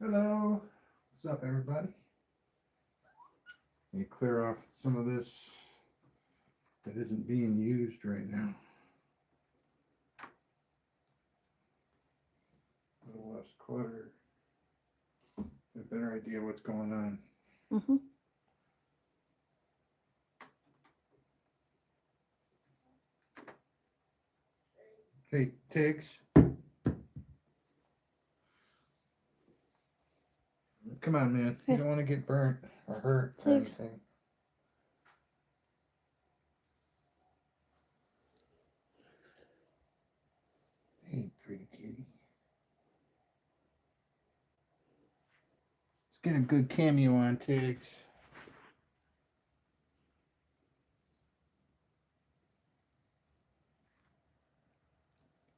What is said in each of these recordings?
Hello, what's up, everybody? Let me clear off some of this that isn't being used right now. A little less clutter. Get a better idea what's going on. Mm-hmm. Hey, Tiggs. Come on, man. You don't want to get burnt or hurt or anything. Hey, pretty kitty. Let's get a good cameo on, Tiggs.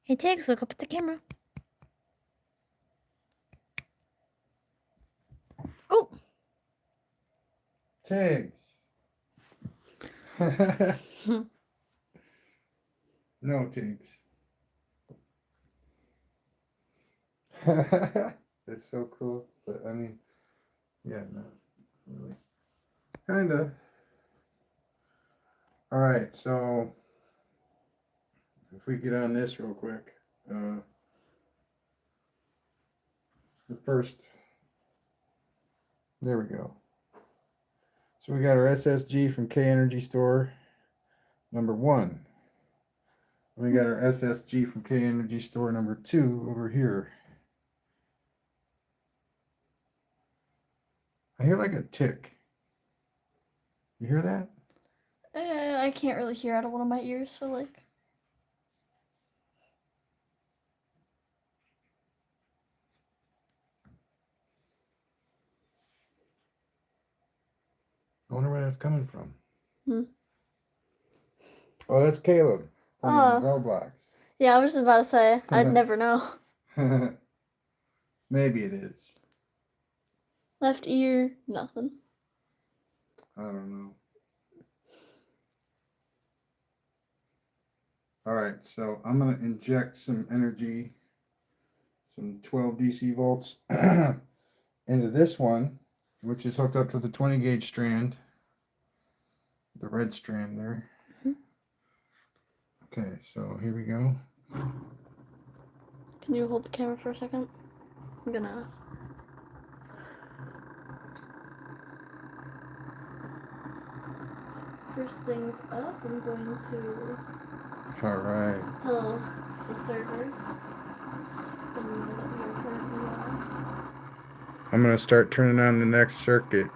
Hey, Tiggs, look up at the camera. Oh! Tiggs. No, Tiggs. That's so cool. But I mean, yeah, no, really. Kinda. All right, so if we get on this real quick, the first, there we go. So we got our SSG from K Energy Store, number 1. And we got our SSG from K Energy Store, number 2 over here. I hear like a tick. You hear that? I can't really hear out of one of my ears, so like. I wonder where that's coming from. Hmm. Oh, that's Caleb from Roblox. Yeah, I was just about to say, I'd never know. Maybe it is. Left ear, nothing. I don't know. All right, so I'm going to inject some energy, some 12 DC volts into this one, which is hooked up to the 20 gauge strand, the red strand there. Mm-hmm. Okay, so here we go. Can you hold the camera for a second? I'm gonna... First things up, I'm going to... All right. Tell the server that we are currently off. I'm going to start turning on the next circuit.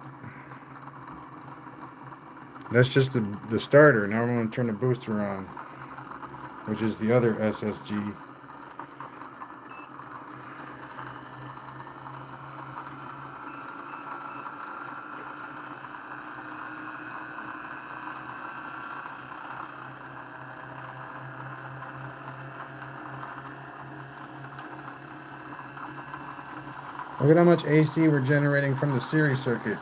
That's just the starter. Now I'm going to turn the booster on, which is the other SSG. Look at how much AC we're generating from the series circuit.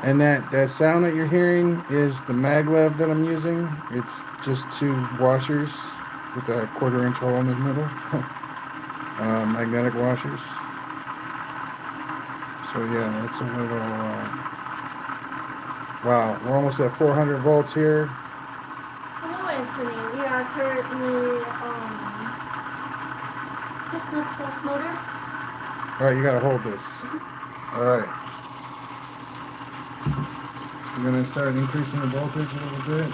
And that sound that you're hearing is the maglev that I'm using. It's just 2 washers with a 1/4 inch hole in the middle. Magnetic washers. So yeah, it's a little... wow, we're almost at 400 volts here. Hello, Anthony. We are currently just the pulse motor. Alright, you gotta hold this. Alright. We're gonna start increasing the voltage a little bit.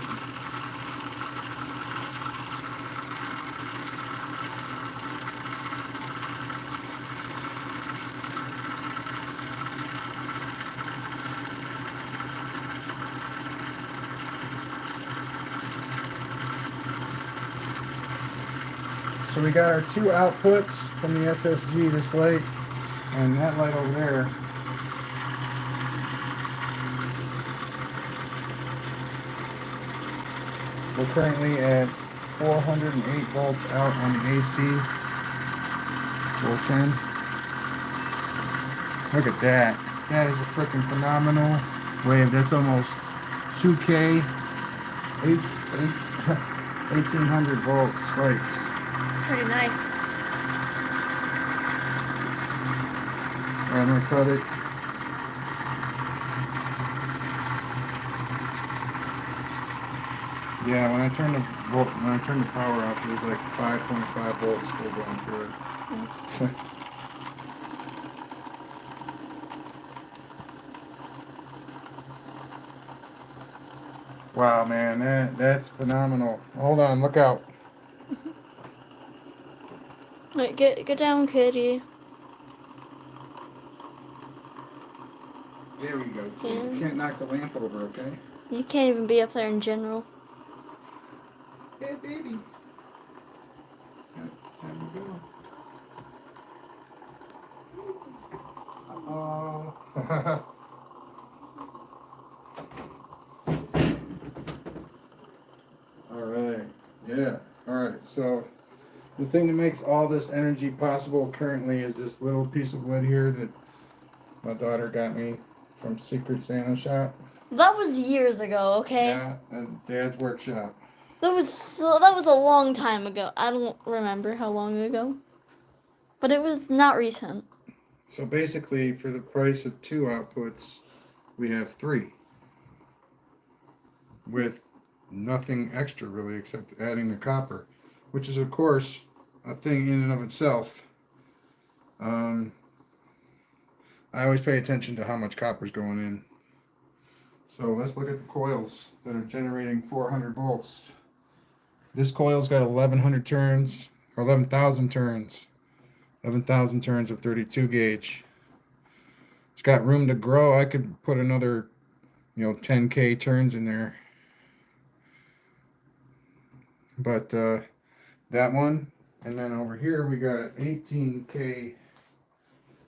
So we got our 2 outputs from the SSG, this light and that light over there. We're currently at 408 volts out on the AC. 410. Look at that. That is a freaking phenomenal wave. That's almost 2K. 1800 volt spikes. Pretty nice. I'm gonna cut it. Yeah, when I turn the power off, there's like 5.5 volts still going through it. Wow, man, that's phenomenal. Hold on, look out. Wait, get down, kitty. There we go. Yeah. You can't knock the lamp over, okay? You can't even be up there in general. Hey, baby. How you doing? Oh. All right. Yeah. All right. So the thing that makes all this energy possible currently is this little piece of wood here that my daughter got me from Secret Santa shop. That was years ago, okay? Yeah, at Dad's workshop. That was a long time ago. I don't remember how long ago. But it was not recent. So basically, for the price of 2 outputs, we have 3. With nothing extra really except adding the copper, which is of course a thing in and of itself. I always pay attention to how much copper is going in. So let's look at the coils that are generating 400 volts. This coil's got 1100 turns, or 11,000 turns. 11,000 turns of 32 gauge. It's got room to grow. I could put another, 10K turns in there. But that one, and then over here we got 18K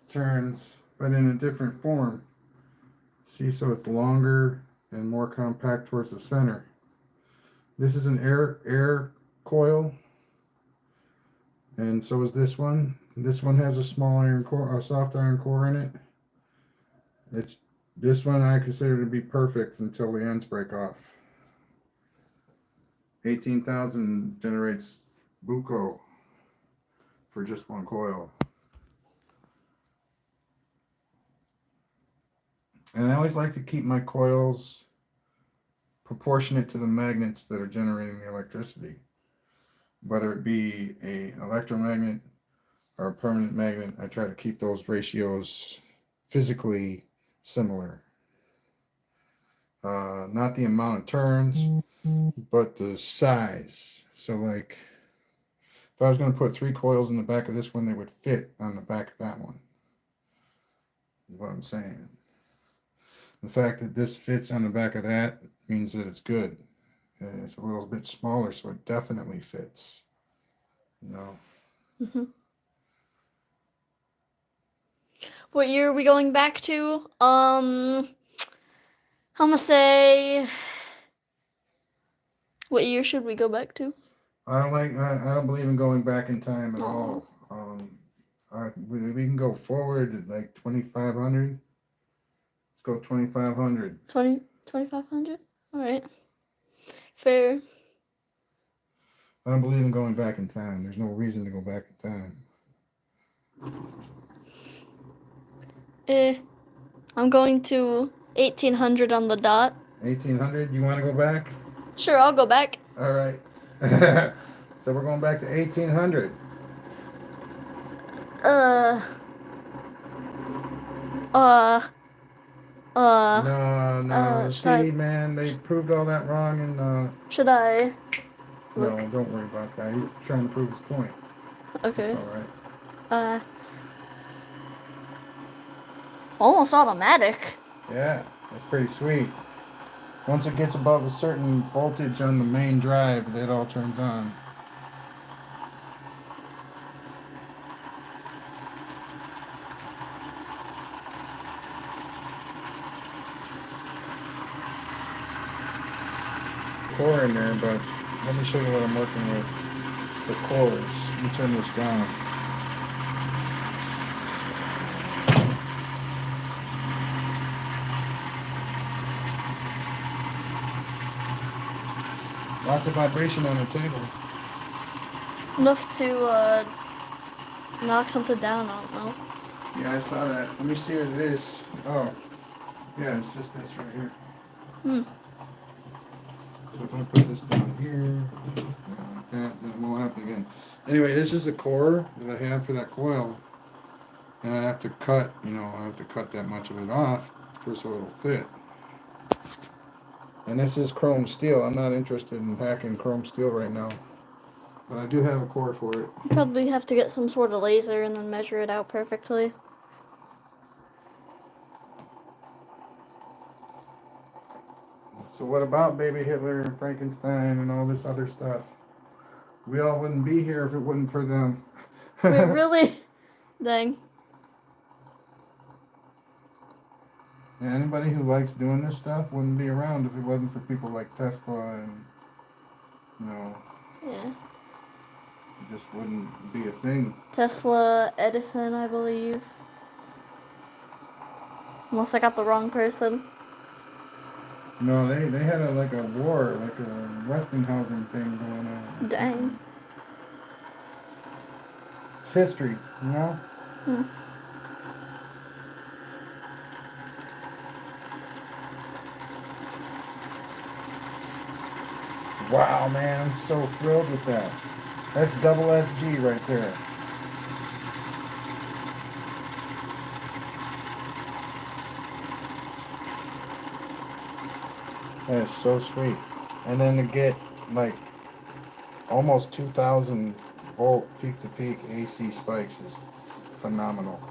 turns, but in a different form. See, so it's longer and more compact towards the center. This is an air coil, and so is this one. This one has a small iron core, a soft iron core in it. This one I consider to be perfect until the ends break off. 18,000 generates buco for just one coil. And I always like to keep my coils proportionate to the magnets that are generating the electricity. Whether it be an electromagnet or a permanent magnet, I try to keep those ratios physically similar. Not the amount of turns, but the size. So like, if I was going to put 3 coils in the back of this one, they would fit on the back of that one. Is what I'm saying. The fact that this fits on the back of that means that it's good. It's a little bit smaller, so it definitely fits. Mm-hmm. What year are we going back to? I'm gonna say. What year should we go back to? I don't believe in going back in time at all. We can go forward at like 2500. Let's go 2500. 2500? All right. Fair. I don't believe in going back in time. There's no reason to go back in time. I'm going to 1800 on the dot. 1800? You want to go back? Sure, I'll go back. All right. So we're going back to 1800. No. See, man, they proved all that wrong, and should I? No, don't worry about that. He's trying to prove his point. Okay. It's all right. Almost automatic. Yeah, that's pretty sweet. Once it gets above a certain voltage on the main drive, it all turns on. Core in there, but let me show you what I'm working with. The cores. Let me turn this down. Lots of vibration on the table. Enough to knock something down, I don't know. Yeah, I saw that. Let me see what it is. Oh, yeah, it's just this right here. Hmm. So if I put this down here, like that, then it won't happen again. Anyway, this is the core that I have for that coil. And I have to cut, I have to cut that much of it off so it'll fit. And this is chrome steel. I'm not interested in hacking chrome steel right now. But I do have a core for it. You probably have to get some sort of laser and then measure it out perfectly. So what about Baby Hitler and Frankenstein and all this other stuff? We all wouldn't be here if it wasn't for them. Wait, really? Dang. Yeah, anybody who likes doing this stuff wouldn't be around if it wasn't for people like Tesla and, Yeah. it just wouldn't be a thing. Tesla, Edison, I believe. Unless I got the wrong person. No, they had a war, like a Westinghouse thing going on. Dang. It's history, Hmm. Wow, man, I'm so thrilled with that. That's double SG right there. That is so sweet. And then to get like almost 2,000 volt peak to peak AC spikes is phenomenal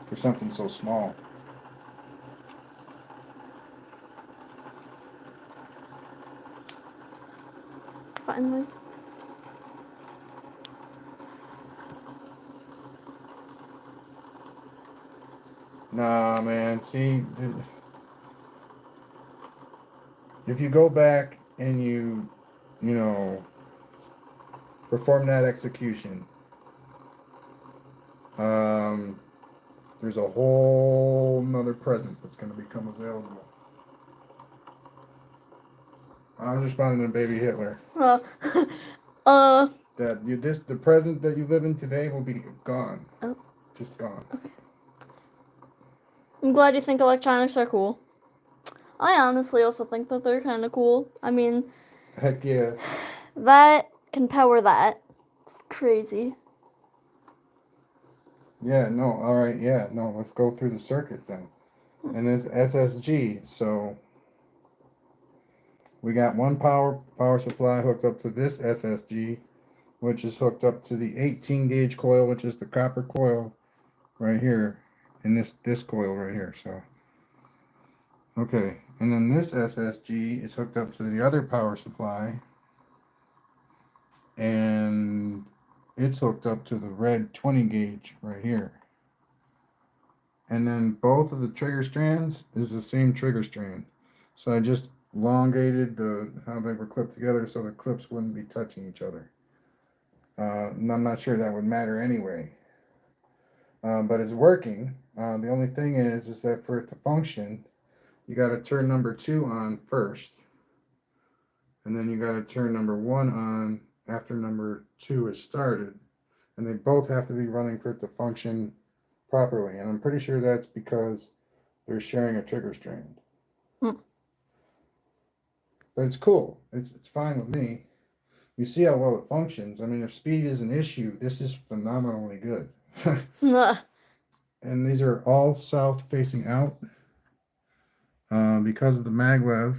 for something so small. Finally. Nah, man. See, if you go back and you know, perform that execution, there's a whole nother present that's going to become available. I was responding to Baby Hitler. Uh, The present that you live in today will be gone. Oh. Just gone. Okay. I'm glad you think electronics are cool. I honestly also think that they're kind of cool. I mean, Heck yeah. that can power that. It's crazy. Yeah, no, all right, yeah, no, let's go through the circuit then. And it's SSG, so we got one power supply hooked up to this SSG, which is hooked up to the 18 gauge coil, which is the copper coil right here, and this coil right here. So okay, and then this SSG is hooked up to the other power supply, and it's hooked up to the red 20 gauge right here. And then both of the trigger strands is the same trigger strand. So I just elongated how they were clipped together so the clips wouldn't be touching each other. And I'm not sure that would matter anyway. But it's working. The only thing is that for it to function, you got to turn number 2 on first. And then you got to turn number 1 on after number 2 is started. And they both have to be running for it to function properly. And I'm pretty sure that's because they're sharing a trigger strand. But it's cool. It's fine with me. You see how well it functions. I mean, if speed is an issue, this is phenomenally good. And these are all south facing out because of the maglev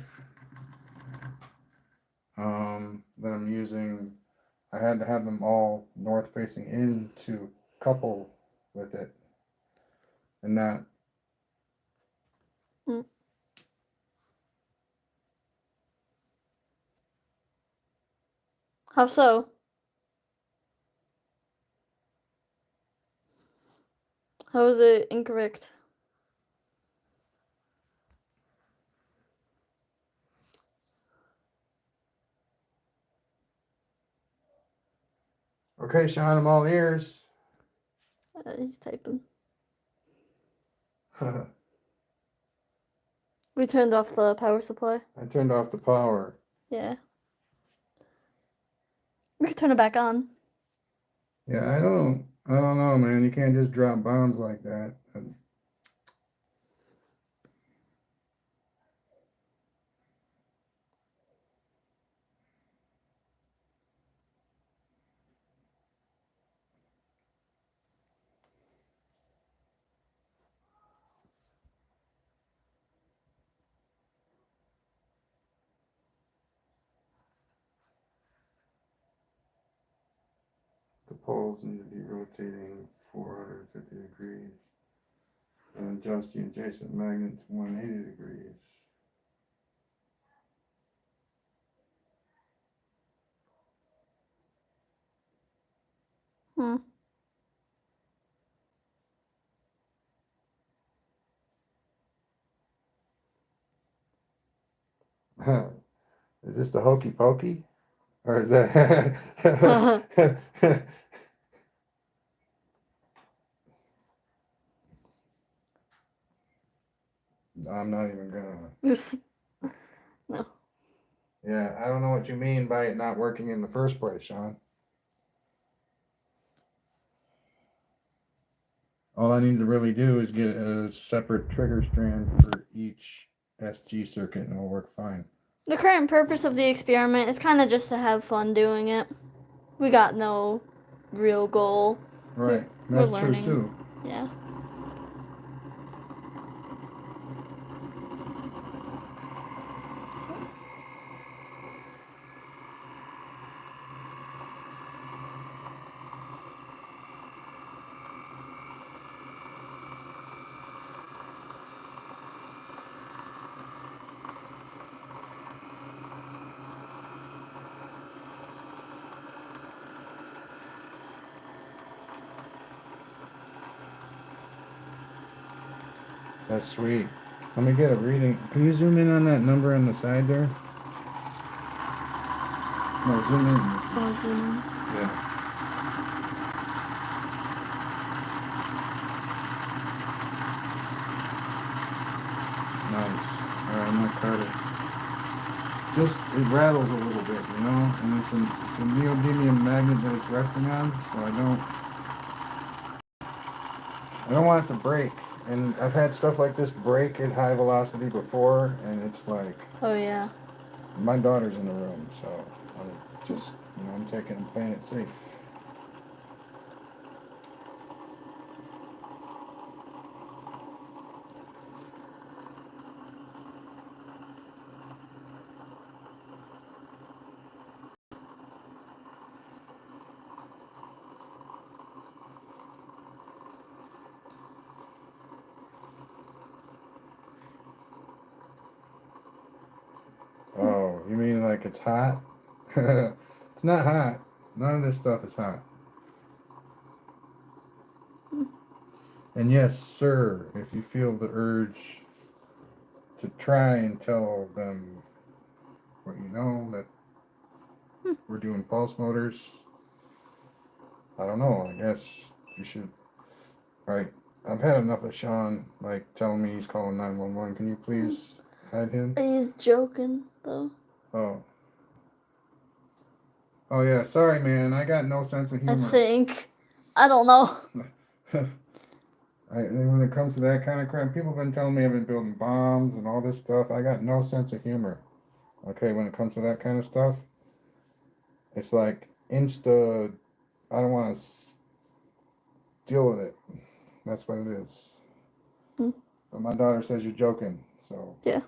that I'm using. I had to have them all north facing in to couple with it and not. How so? How is it incorrect? Okay, Sean, I'm all ears. He's typing. We turned off the power supply. I turned off the power. Yeah. We could turn it back on. Yeah, I don't know, man. You can't just drop bombs like that. The poles need to be rotating 450 degrees and adjust the adjacent magnet to 180 degrees. Hmm. Is this the hokey pokey? Or is that I'm not even gonna. No. Yeah, I don't know what you mean by it not working in the first place, Sean. All I need to really do is get a separate trigger strand for each SG circuit and it'll work fine. The current purpose of the experiment is kind of just to have fun doing it. We got no real goal. Right, We're that's true learning. too. Yeah. That's sweet. Let me get a reading. Can you zoom in on that number on the side there? No, zoom in. Yeah. Nice. Alright, I'm gonna cut it. Just, it rattles a little bit, you know? And it's a neodymium magnet that it's resting on, so I don't want it to break. And I've had stuff like this break at high velocity before, and it's like, Oh yeah. my daughter's in the room, so I'm just, I'm playing it safe. Oh, you mean like it's hot? It's not hot. None of this stuff is hot. And yes, sir, if you feel the urge to try and tell them what you know, that we're doing pulse motors, I don't know, I guess you should, right, I've had enough of Sean, like, telling me he's calling 911. Can you please hide him? He's joking though. Oh. Oh yeah, sorry man, I got no sense of I humor. think. I don't know. When it comes to that kind of crap, people have been telling me I've been building bombs and all this stuff. I got no sense of humor. Okay, when it comes to that kind of stuff, it's like insta, I don't want to deal with it. That's what it is. Hmm. But my daughter says you're joking, so. Yeah.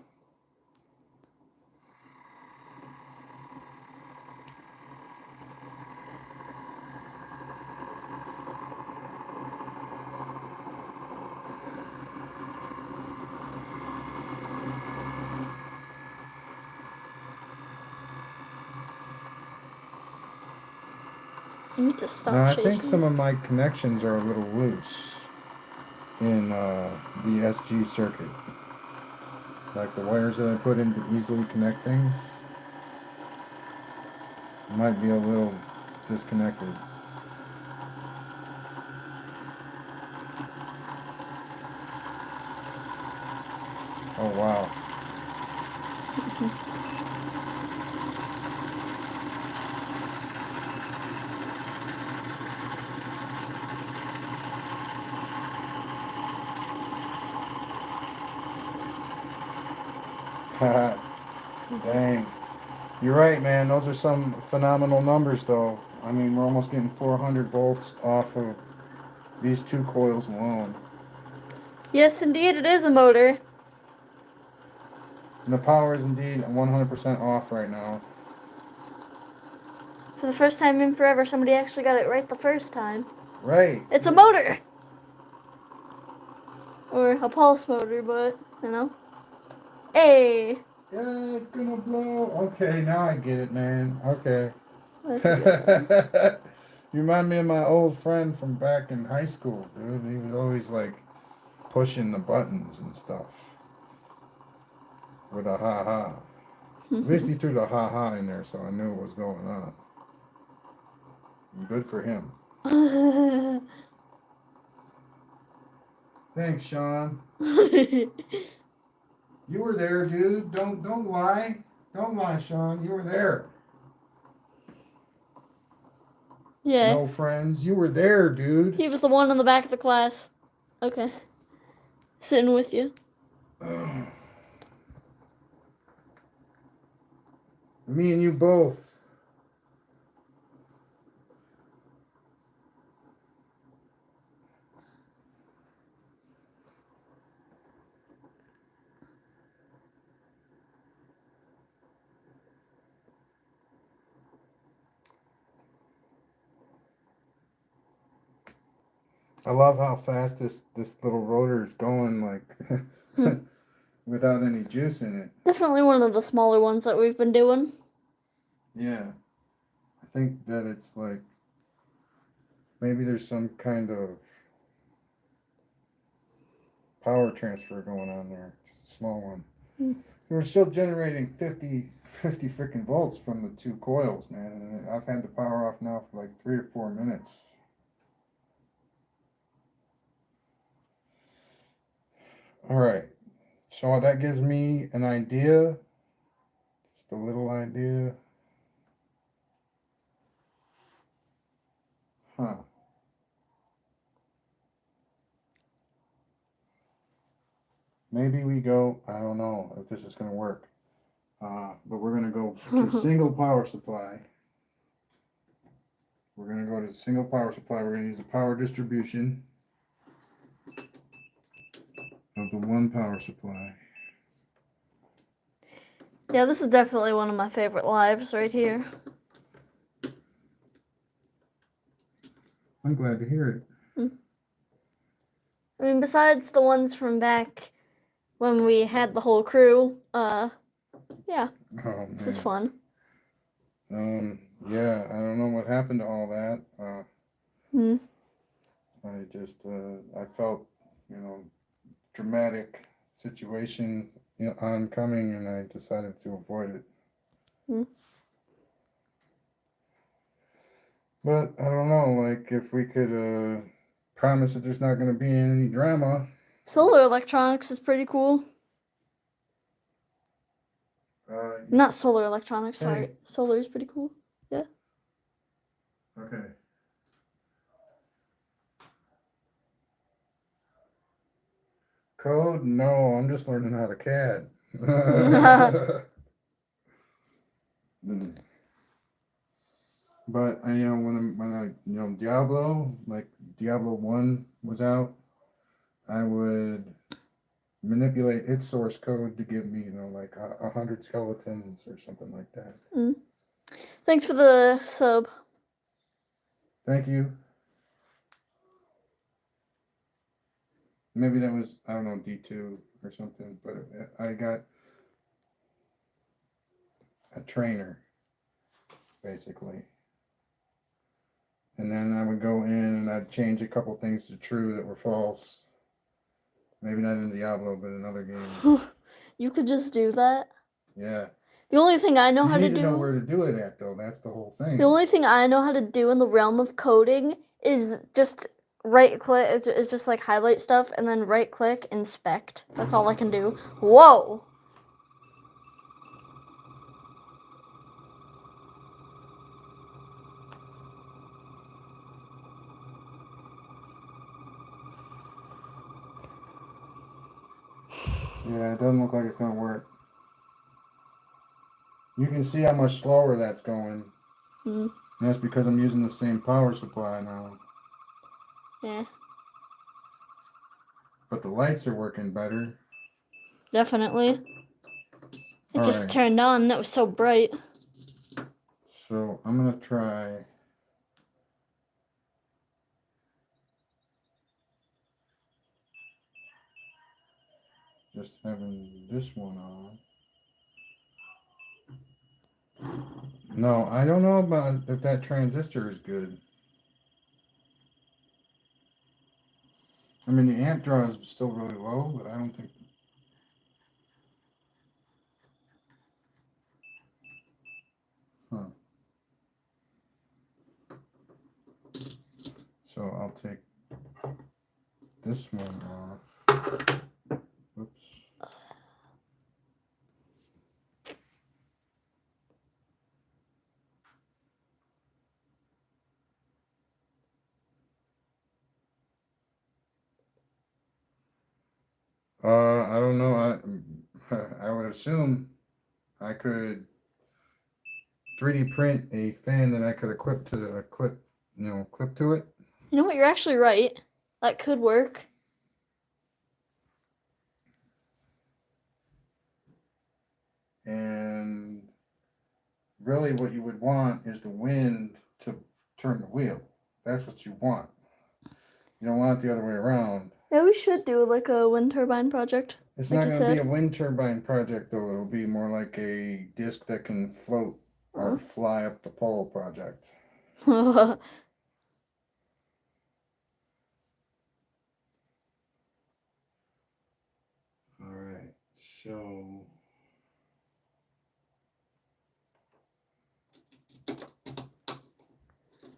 I need to stop Now I shaking. think some of my connections are a little loose in the SG circuit. Like the wires that I put in to easily connect things might be a little disconnected. Oh wow. Dang. You're right, man. Those are some phenomenal numbers, though. I mean, we're almost getting 400 volts off of these two coils alone. Yes, indeed, it is a motor. And the power is indeed 100% off right now. For the first time in forever, somebody actually got it right the first time. Right. It's a motor! Or a pulse motor, but, you know. Hey! Yeah, it's gonna blow. Okay, now I get it, man. Okay. That's a good one. You remind me of my old friend from back in high school, dude. He was always like pushing the buttons and stuff with a ha ha. At least he threw the ha ha in there, so I knew what was going on. Good for him. Thanks, Sean. You were there, dude. Don't lie. Don't lie, Sean. You were there. Yeah. No friends. You were there, dude. He was the one in the back of the class. Okay. Sitting with you. Me and you both. I love how fast this little rotor is going, like without any juice in it. Definitely one of the smaller ones that we've been doing. Yeah. I think that it's like maybe there's some kind of power transfer going on there. Just a small one. We're still generating 50 freaking volts from the two coils, man. And I've had the power off now for like 3 or 4 minutes. All right. So that gives me an idea. Just a little idea. Huh. Maybe we go, I don't know if this is going to work. But we're going to go to single power supply. We're going to go to single power supply. We're going to use the power distribution of the one power supply. Yeah, this is definitely one of my favorite lives right here. I'm glad to hear it. I mean, besides the ones from back when we had the whole crew, yeah, Oh, this is man. fun. Yeah, I don't know what happened to all that. I just, I felt, dramatic situation oncoming, and I decided to avoid it. But I don't know, like if we could promise that there's not going to be any drama. Solar electronics is pretty cool. Not solar electronics, sorry. Hey. Solar is pretty cool. Yeah. Okay. Code? No, I'm just learning how to CAD. But when I Diablo, like Diablo 1 was out, I would manipulate its source code to give me, like 100 skeletons or something like that. Thanks for the sub. Thank you. Maybe that was, I don't know, D2 or something, but I got a trainer, basically. And then I would go in and I'd change a couple things to true that were false. Maybe not in Diablo, but in other games. You could just do that? Yeah. The only thing I know how to do... You need to know where to do it at, though. That's the whole thing. The only thing I know how to do in the realm of coding is just right-click, it's just like highlight stuff, and then right-click, inspect. That's all I can do. Whoa! Yeah, it doesn't look like it's going to work. You can see how much slower that's going. Hmm. And that's because I'm using the same power supply now. Yeah, But the lights are working better. definitely. It just Alright, turned on and it was so bright. so I'm going to try. Just having this one on. No, I don't know about if that transistor is good. I mean, the amp draw is still really low, but I don't think. Huh. So I'll take this one off. Whoops. I don't know. I would assume I could 3D print a fan that I could equip to a clip, clip to it. You know what? You're actually right. That could work. And really what you would want is the wind to turn the wheel. That's what you want. You don't want it the other way around. Yeah, we should do like a wind turbine project. It's like not you going to be said. a wind turbine project, though. It'll be more like a disc that can float or fly up the pole project. All right, so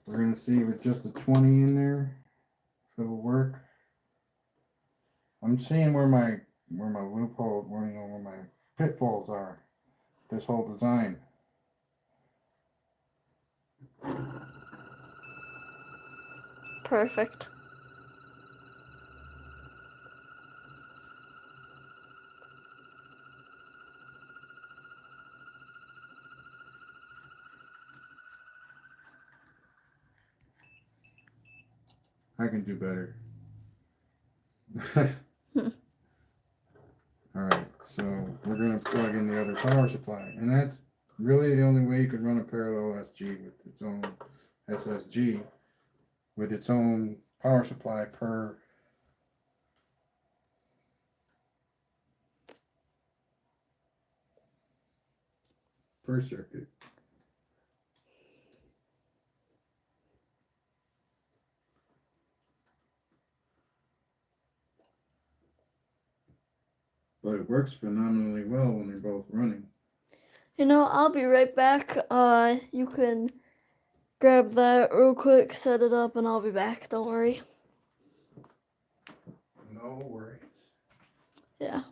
we're going to see with just a 20 in there if it'll work. I'm seeing where my loophole, where my pitfalls are. This whole design. Perfect. I can do better. All right, so we're going to plug in the other power supply, and that's really the only way you could run a parallel SG with its own SSG with its own power supply per circuit. But it works phenomenally well when they're both running. You know, I'll be right back. You can grab that real quick, set it up, and I'll be back. Don't worry. No worries. Yeah.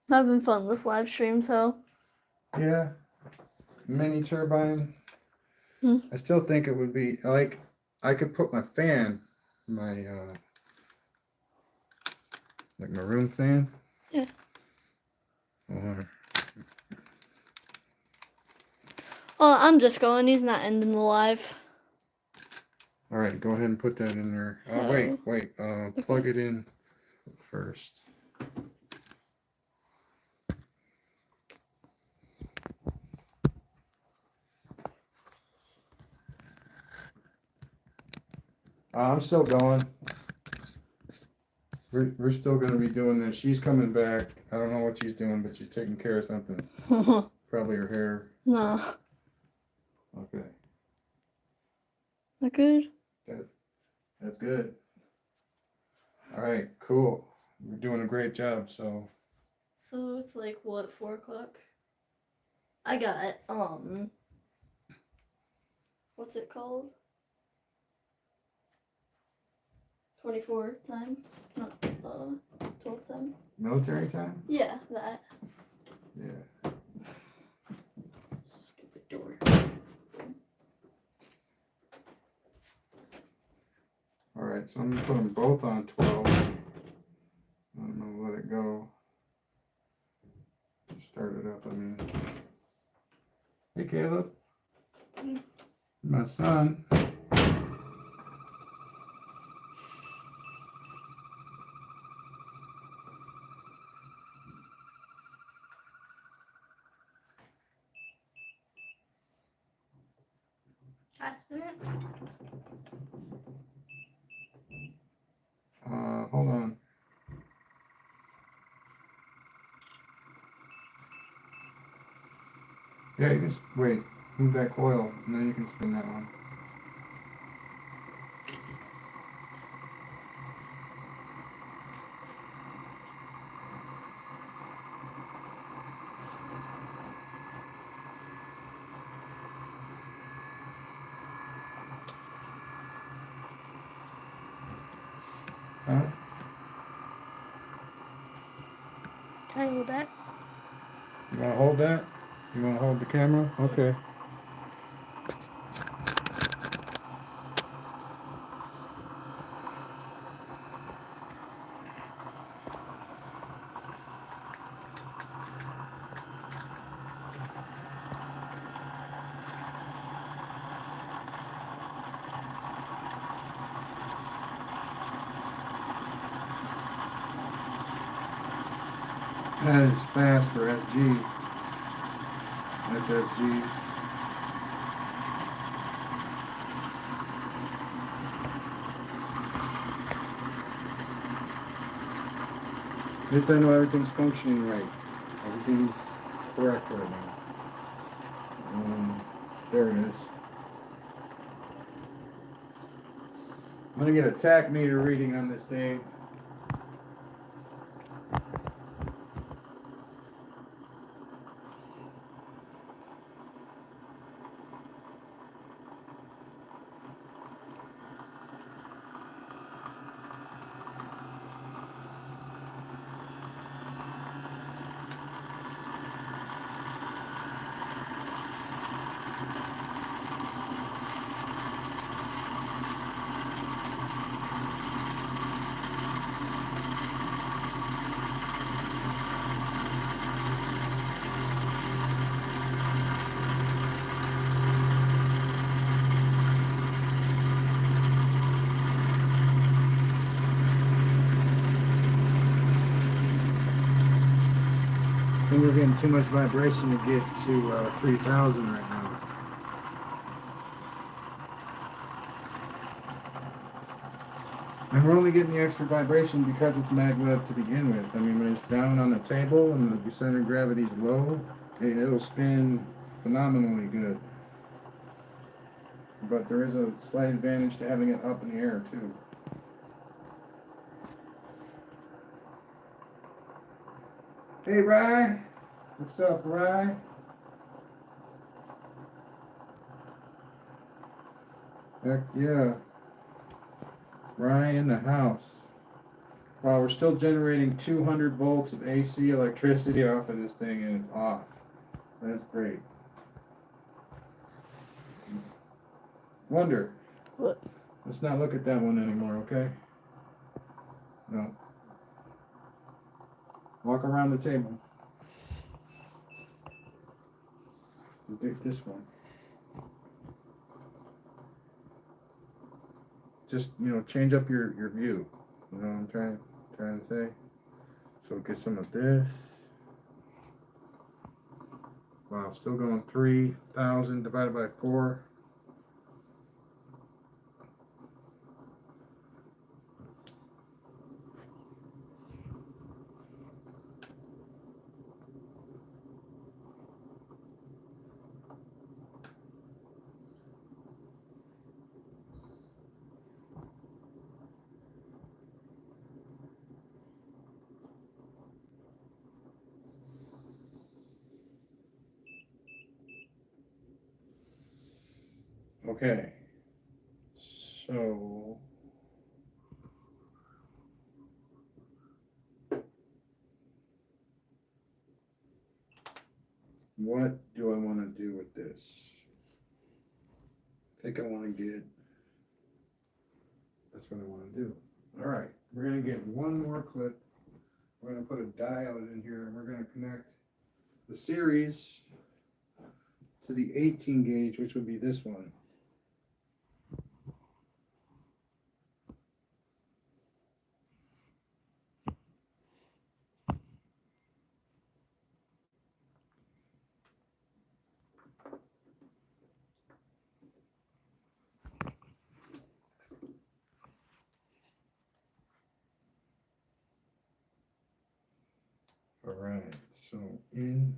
I'm having fun this live stream, so. Yeah, mini turbine. Hmm. I still think it would be like I could put my fan, my like my room fan. Yeah. Or Well, I'm just going. He's not ending the live. all right, go ahead and put that in there. Oh. Wait. Plug it in first. I'm still going. We're still going to be doing this. She's coming back. I don't know what she's doing, but she's taking care of something. Probably her hair. No. Okay. Not good? That's good. All right, cool. We're doing a great job, so. So it's like, what, 4 o'clock? I got, what's it called? 24 time? Not, 12 time? Military time? Yeah, that. Yeah. Stupid door. All right, so I'm going to put them both on 12. I'm going to let it go. I mean, hey Caleb, my son. Hold on. Yeah, you can wait. Move that coil, and then you can spin that one. Huh? Can I hold that? You want to hold that? You want to hold the camera? Okay. That is fast for SG. SSG. At least I know everything's functioning right. Everything's correct right now. There it is. I'm gonna get a tach meter reading on this thing. I think we're getting too much vibration to get to 3,000 right now. And we're only getting the extra vibration because it's maglev to begin with. I mean, when it's down on the table and the center of gravity is low, it'll spin phenomenally good. But there is a slight advantage to having it up in the air too. Hey, Rye. What's up, Rye? Heck yeah. Rye in the house. Wow, we're still generating 200 volts of AC electricity off of this thing, and it's off. That's great. Wonder. What? Let's not look at that one anymore, okay? No. Walk around the table. We'll take this one. Just, change up your view. You know what I'm trying to say? So get some of this. Wow, still going 3,000 divided by 4. Okay. So what do I want to do with this? I think I want to get, that's what I want to do. All right, we're going to get one more clip. We're going to put a diode in here and we're going to connect the series to the 18 gauge, which would be this one. All right, so in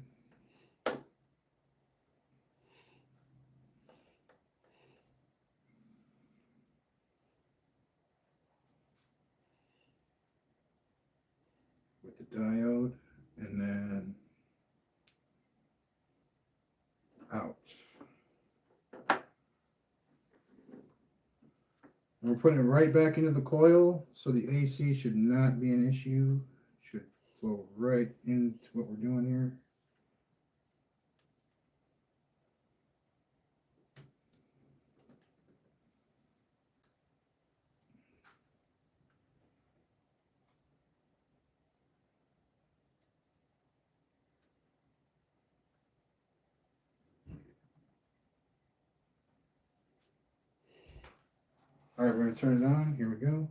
with the diode, and then out. And we're putting it right back into the coil, so the AC should not be an issue. Should flow right into what we're doing here. All right, we're gonna turn it on. Here we go.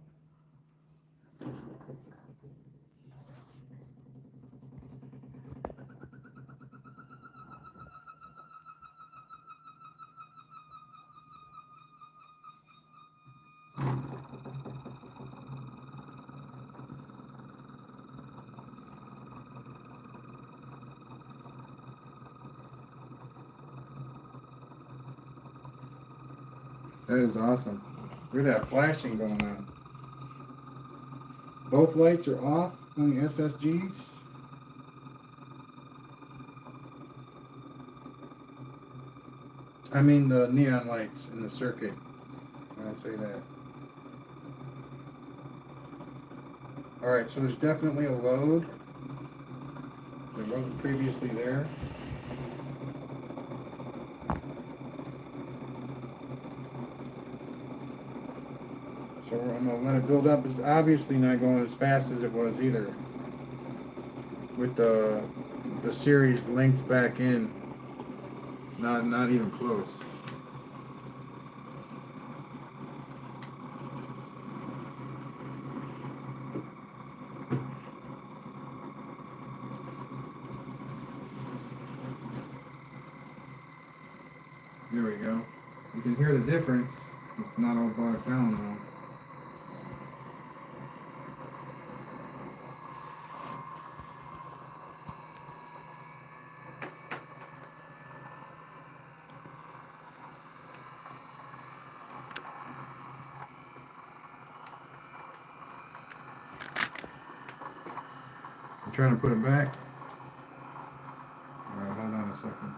That is awesome. Look at that flashing going on. Both lights are off on the SSGs. I mean the neon lights in the circuit, when I say that. Alright, so there's definitely a load that wasn't previously there. So I'm going to let it build up. It's obviously not going as fast as it was either, with the series linked back in. Not even close. There we go. You can hear the difference. It's not all bogged down though. I'm trying to put it back. Alright, hold on a second.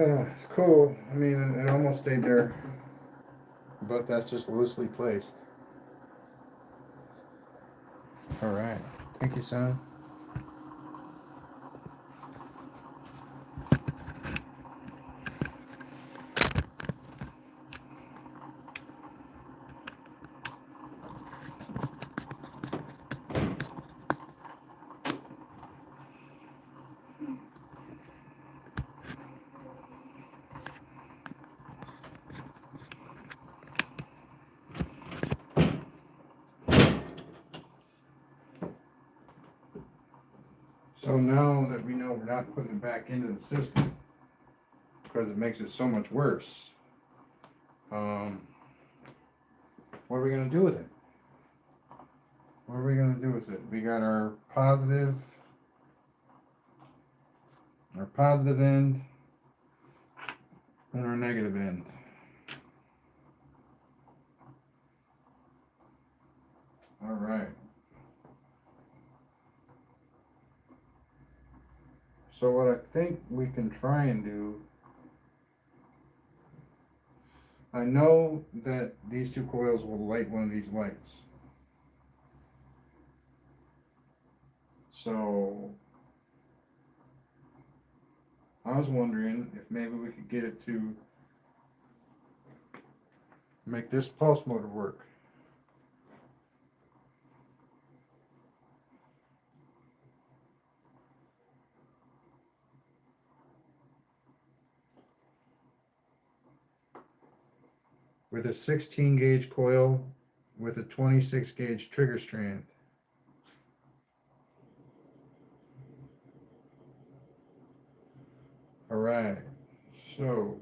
It's cool. I mean, it almost stayed there, but that's just loosely placed. All right. Thank you, son. So now that we know we're not putting it back into the system, because it makes it so much worse, what are we going to do with it? What are we going to do with it? We got our positive end, and our negative end. All right. So what I think we can try and do, I know that these two coils will light one of these lights. So I was wondering if maybe we could get it to make this pulse motor work. With a 16 gauge coil with a 26 gauge trigger strand. All right, so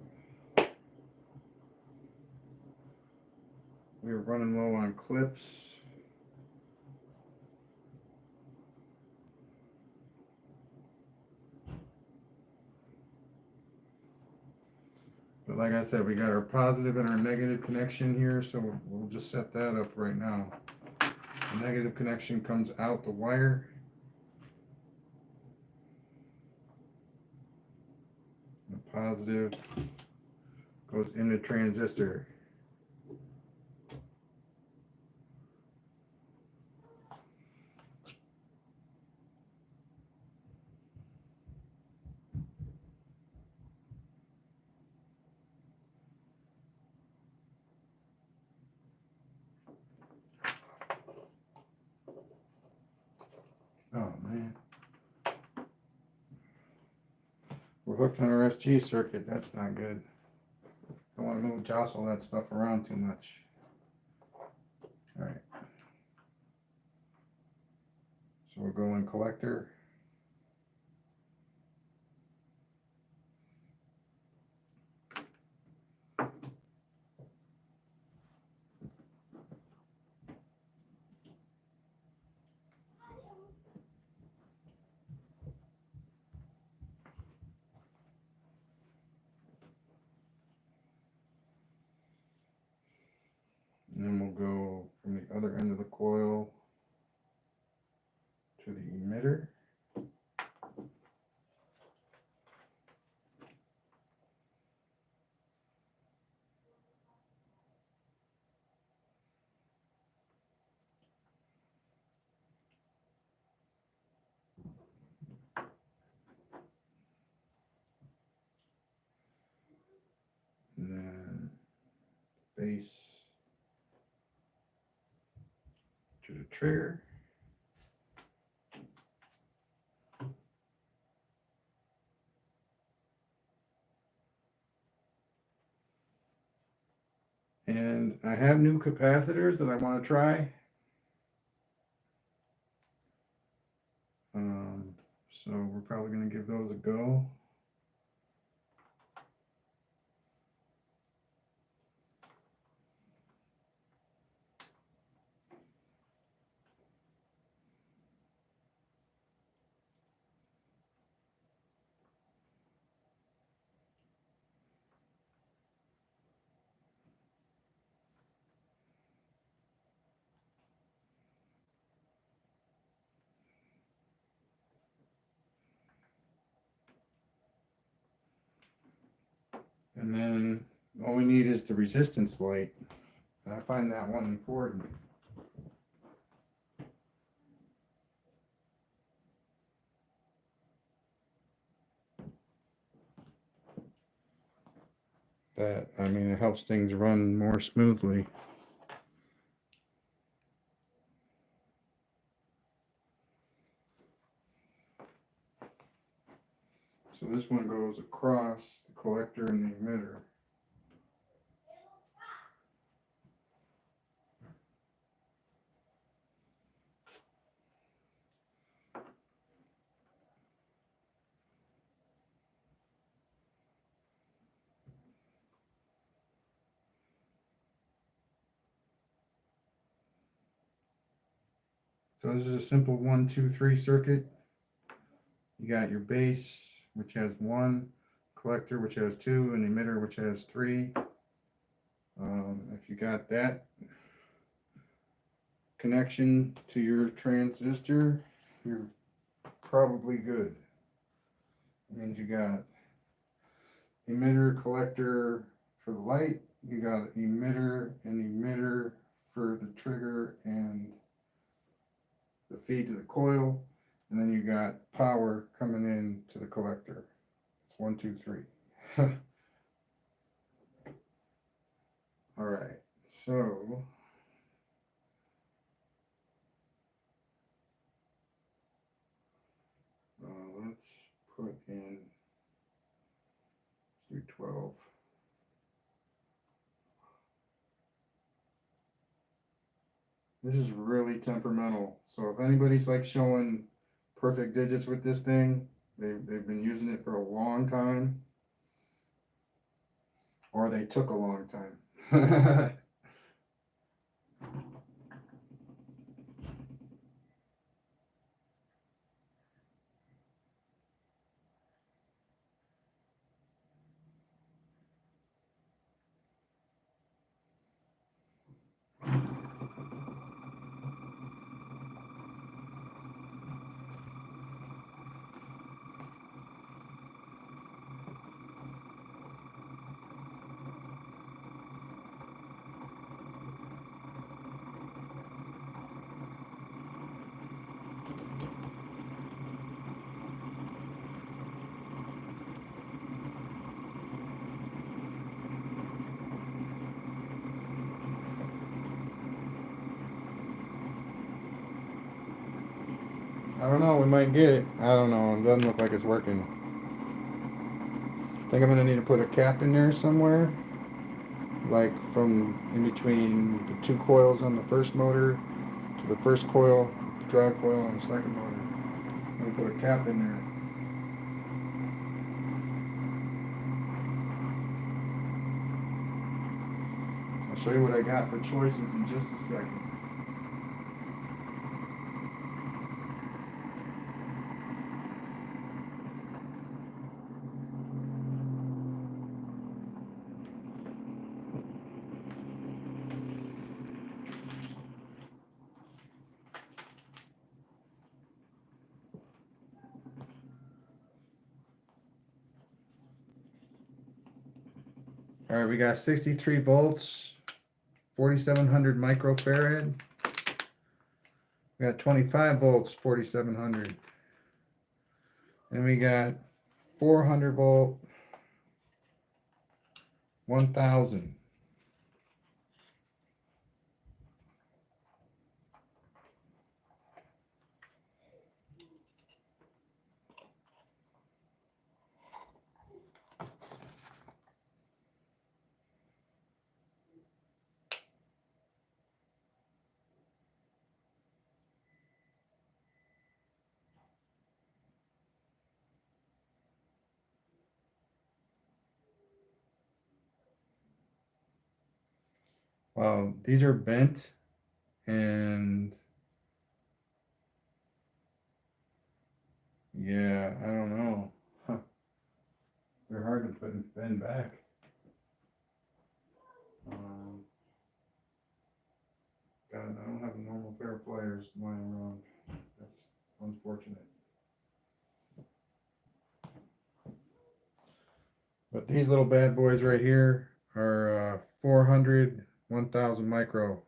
we're running low on clips. But like I said, we got our positive and our negative connection here, so we'll just set that up right now. The negative connection comes out the wire. The positive goes in the transistor. Oh man. We're hooked on our SG circuit. That's not good. Don't want to jostle that stuff around too much. All right. So we're going collector. And then we'll go from the other end of the coil to the emitter. And then base to the trigger. And I have new capacitors that I want to try. So we're probably going to give those a go. And then all we need is the resistance light. And I find that one important. That, I mean, it helps things run more smoothly. So this one goes across the collector and the emitter. So this is a simple 1, 2, 3 circuit. You got your base, which has 1, collector, which has 2, and emitter, which has 3. If you got that connection to your transistor, you're probably good. It means you got emitter, collector for the light. You got emitter and emitter for the trigger and the feed to the coil. And then you got power coming in to the collector. It's 1, 2, 3. All right, so let's put in, let's do 12. This is really temperamental. So if anybody's like showing perfect digits with this thing, they've been using it for a long time, or they took a long time. I don't know, we might get it. I don't know, it doesn't look like it's working. I think I'm gonna need to put a cap in there somewhere, like from in between the 2 coils on the first motor to the first coil, the drive coil on the second motor. I'm gonna put a cap in there. I'll show you what I got for choices in just a second. All right, we got 63 volts, 4,700 microfarad. We got 25 volts, 4,700. And we got 400 volt, 1,000. Wow, these are bent and yeah, I don't know. Huh. They're hard to bend back. God, I don't have a normal pair of pliers lying around. That's unfortunate. But these little bad boys right here are 400, 1,000 micro.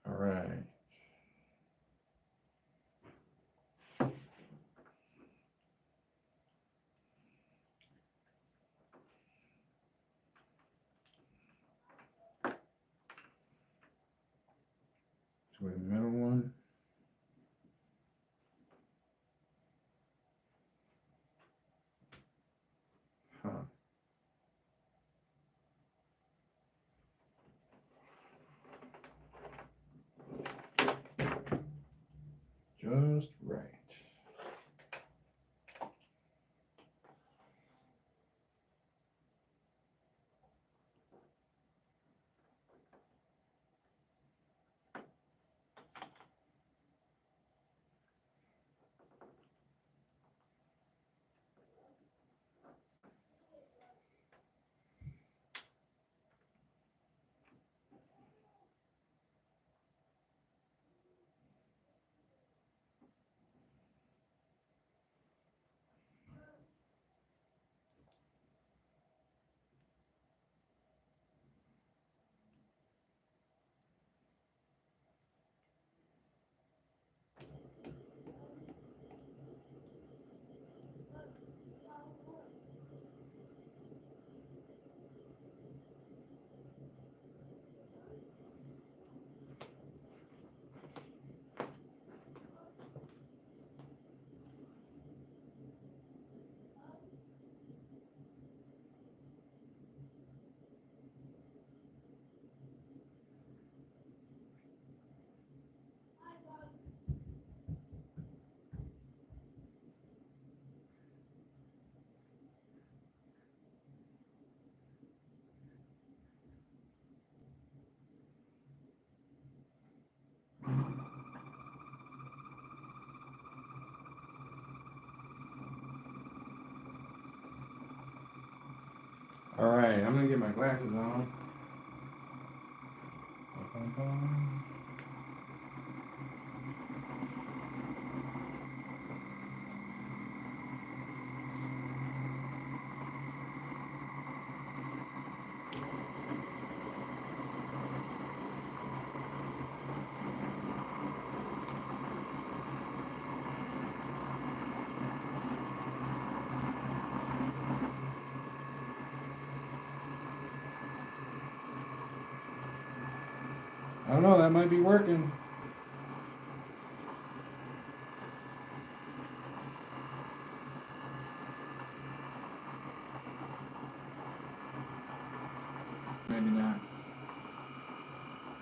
All right. To the middle one. Huh. Just right. Alright, I'm gonna get my glasses on. I don't know, that might be working. Maybe not.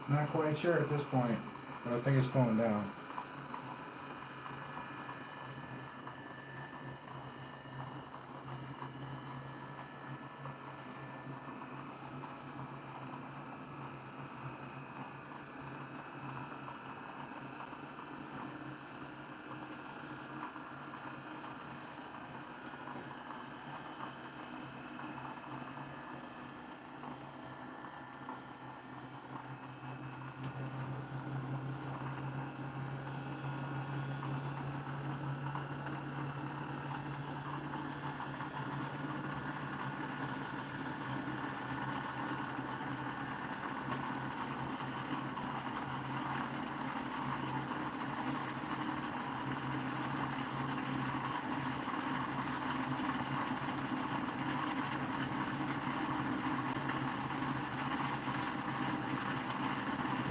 Not quite sure at this point, but I think it's slowing down.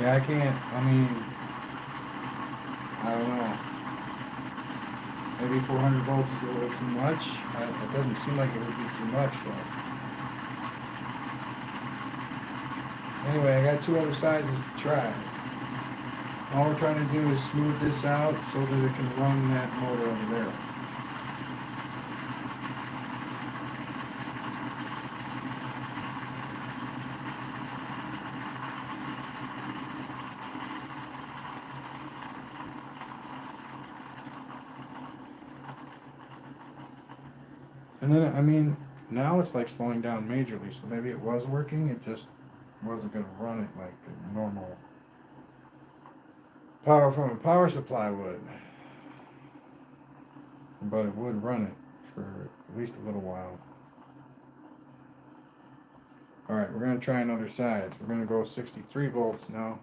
Yeah, I can't, I mean, I don't know. Maybe 400 volts is a little too much. It doesn't seem like it would be too much though. Anyway, I got two other sizes to try. All we're trying to do is smooth this out so that it can run that motor over there. And then, I mean, now it's like slowing down majorly, so maybe it was working, it just wasn't going to run it like a normal power from a power supply would. But it would run it for at least a little while. Alright, we're going to try another side. We're going to go 63 volts now.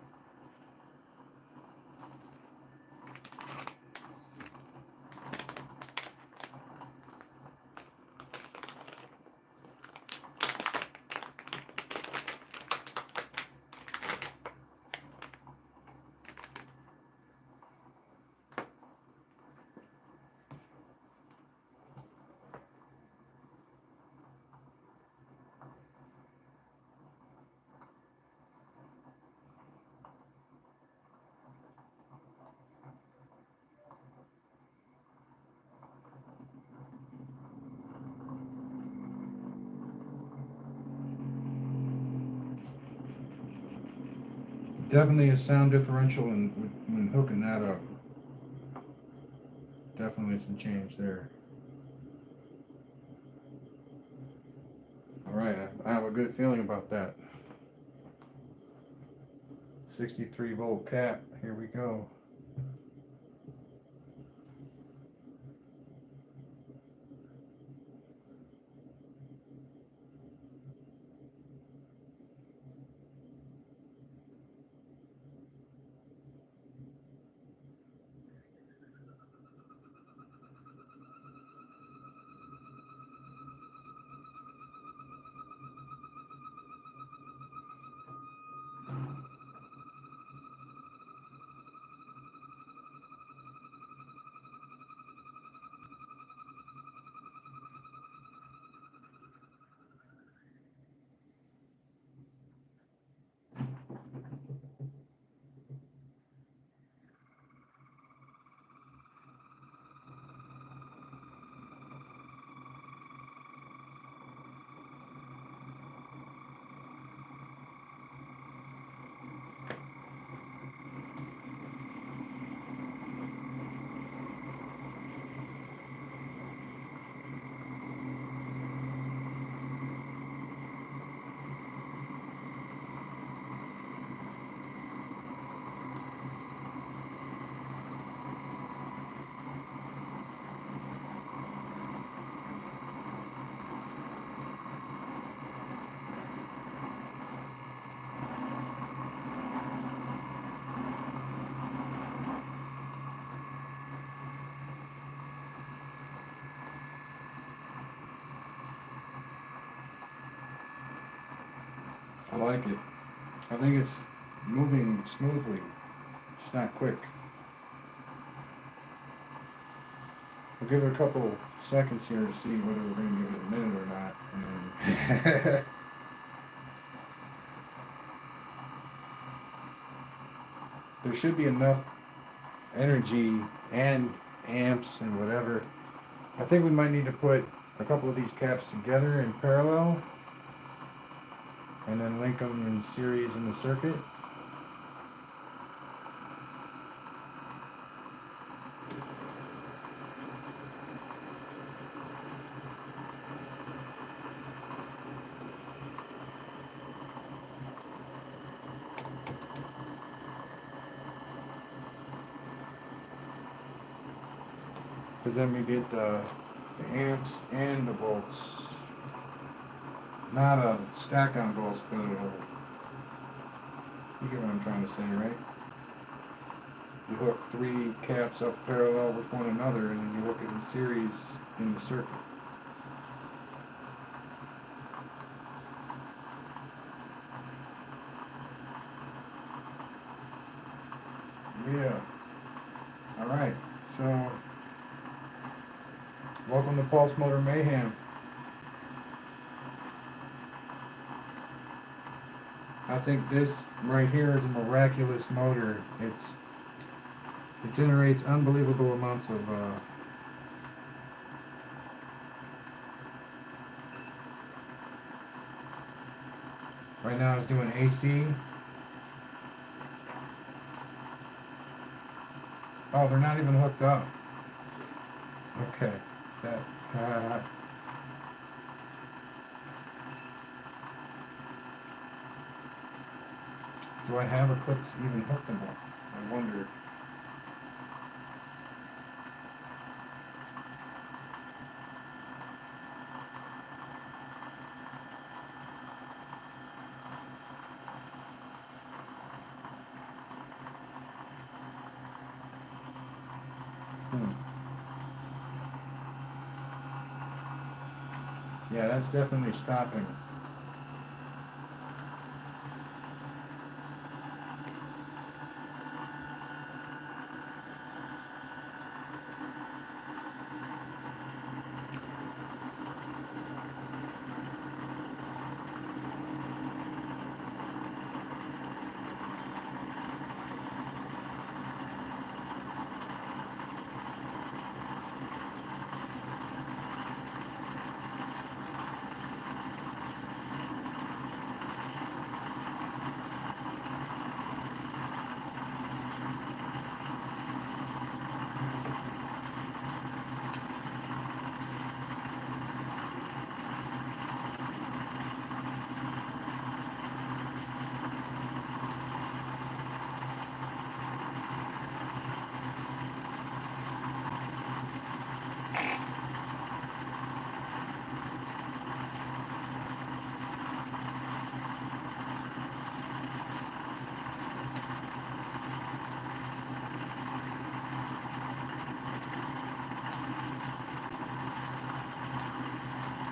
Definitely a sound differential when hooking that up. Definitely some change there. Alright, I have a good feeling about that. 63 volt cap, here we go. I like it. I think it's moving smoothly. It's not quick. We'll give it a couple seconds here to see whether we're going to give it a minute or not. And then there should be enough energy and amps and whatever. I think we might need to put a couple of these caps together in parallel and then link them in series in the circuit. Because then we get the amps and the volts. Not a stack on volts, but you get what I'm trying to say, right? You hook 3 caps up parallel with one another, and then you hook it in series in the circuit. Yeah. Alright, so welcome to Pulse Motor Mayhem. I think this right here is a miraculous motor. It generates unbelievable amounts of right now it's doing AC. Oh, they're not even hooked up. Okay. That do I have a clip to even hook them up? I wonder. Yeah, that's definitely stopping.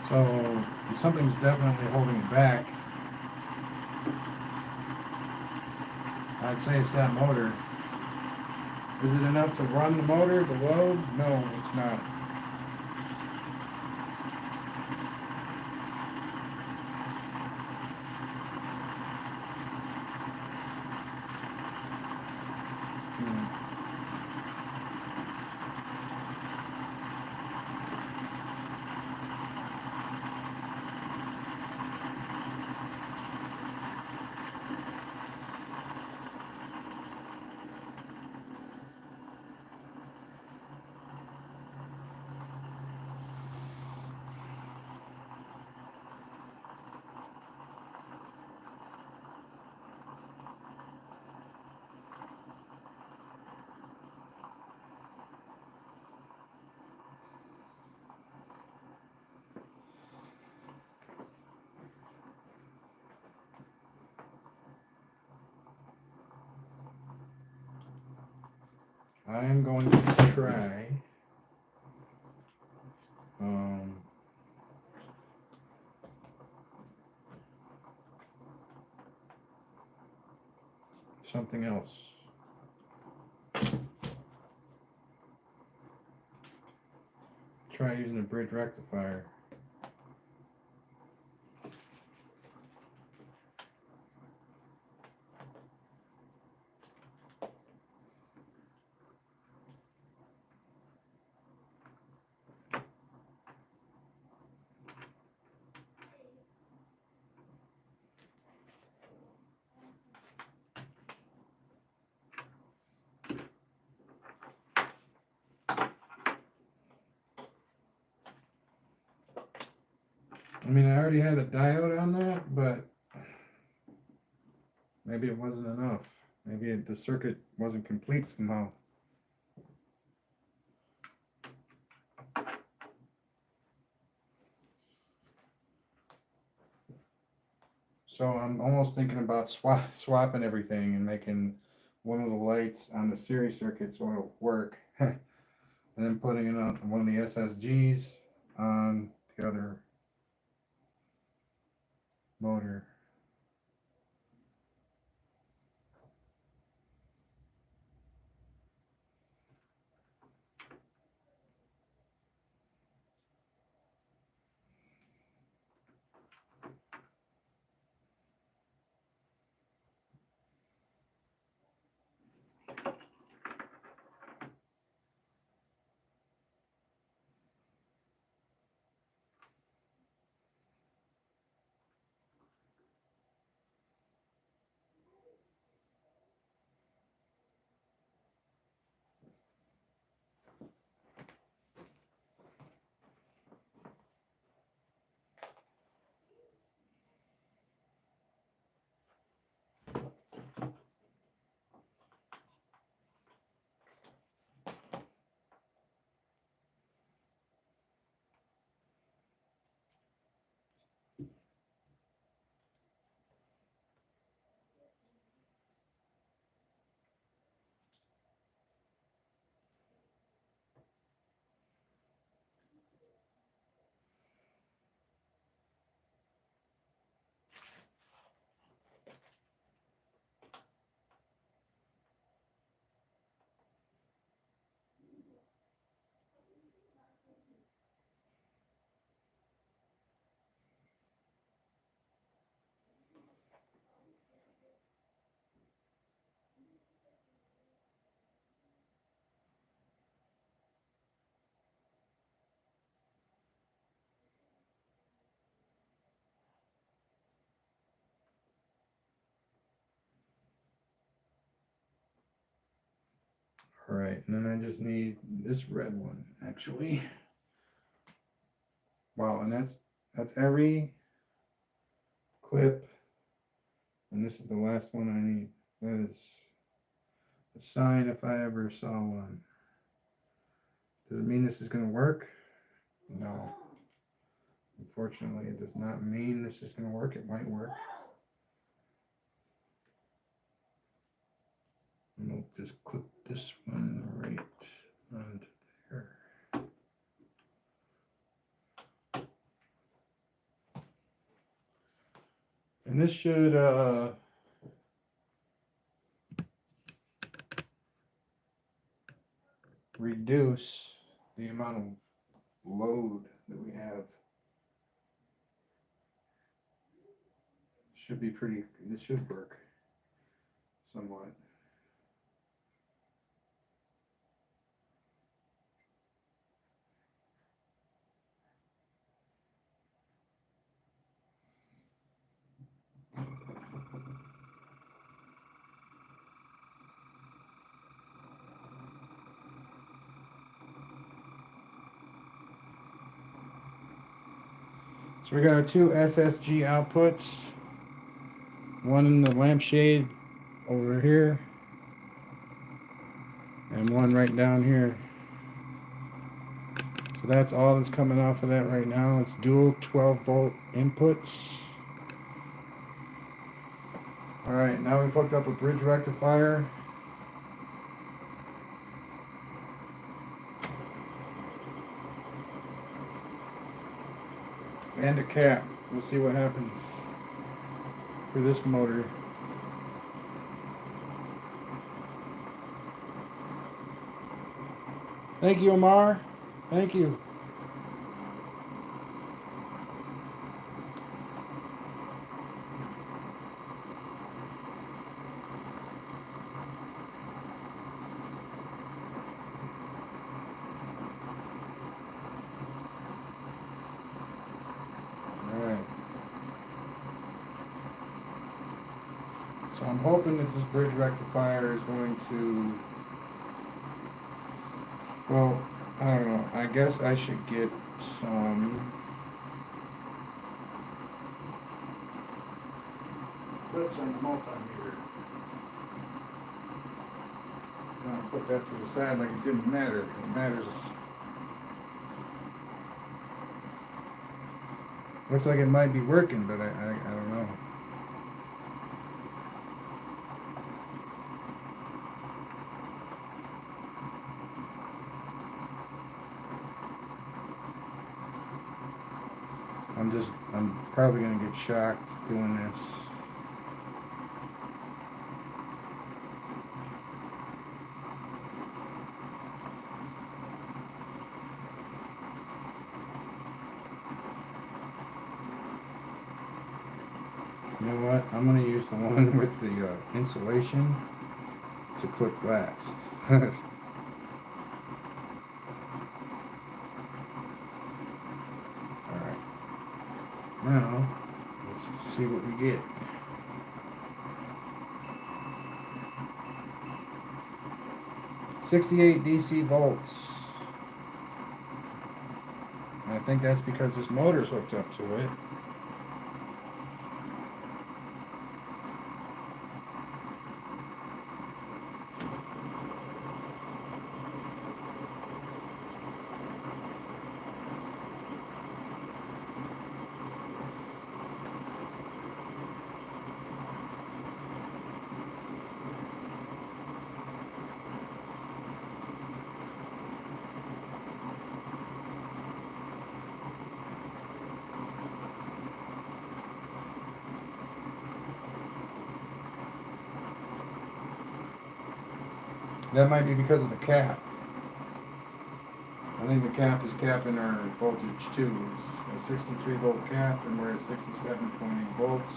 So something's definitely holding it back. I'd say it's that motor. Is it enough to run the motor, the load? No, it's not. I am going to try something else. Try using a bridge rectifier. I mean, I already had a diode on that, but maybe it wasn't enough. Maybe the circuit wasn't complete somehow. So I'm almost thinking about swapping everything and making one of the lights on the series circuit so it'll work. And then putting it on one of the SSGs on the other motor. All right, and then I just need this red one actually. Wow, and that's every clip, and this is the last one I need. That is a sign if I ever saw one. Does it mean this is going to work? No. Unfortunately, it does not mean this is going to work. It might work. And we'll just clip this one right onto there. And this should reduce the amount of load that we have. Should be pretty, this should work somewhat. So we got our two SSG outputs, one in the lampshade over here, and one right down here. So that's all that's coming off of that right now. It's dual 12-volt inputs. All right, now we've hooked up a bridge rectifier. And a cap. We'll see what happens for this motor. Thank you, Amar. Thank you. Alright. So I'm hoping that this bridge rectifier is going to, well, I don't know. I guess I should get some clips on the multimeter. I'm gonna put that to the side like it didn't matter. It matters. Looks like it might be working, but I don't know. I'm probably gonna get shocked doing this. You know what? I'm gonna use the one with the insulation to clip last. Alright. Now, let's see what we get. "68 DC volts. And I think that's because this motor's hooked up to it. That might be because of the cap. I think the cap is capping our voltage too. It's a 63 volt cap and we're at 67.8 volts.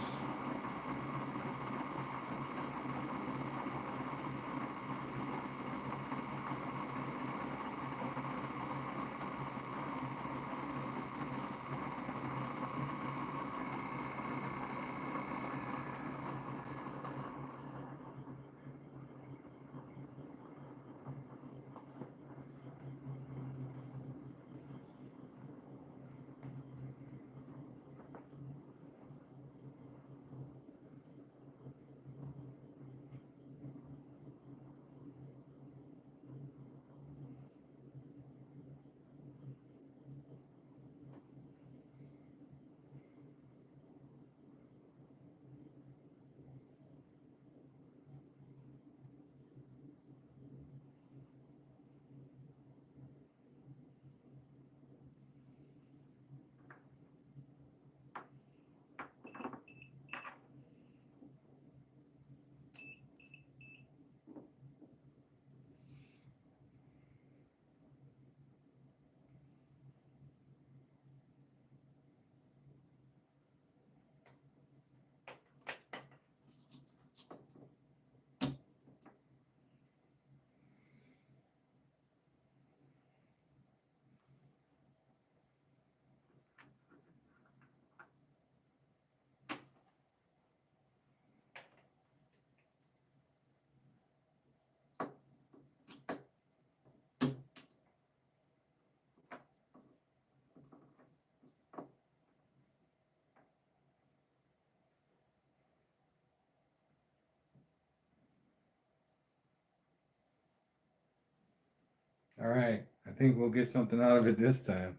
Alright, I think we'll get something out of it this time.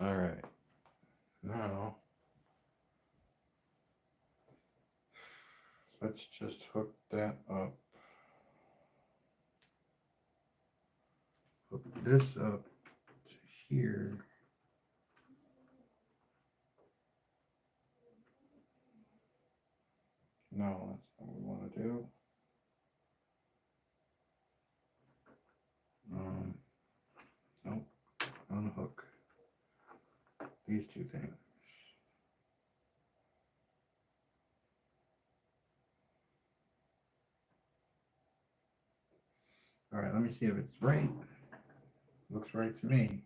Alright, now let's just hook that up. Hook this up to here. No, that's not what we want to do. these two things. All right, let me see if it's right. Looks right to me.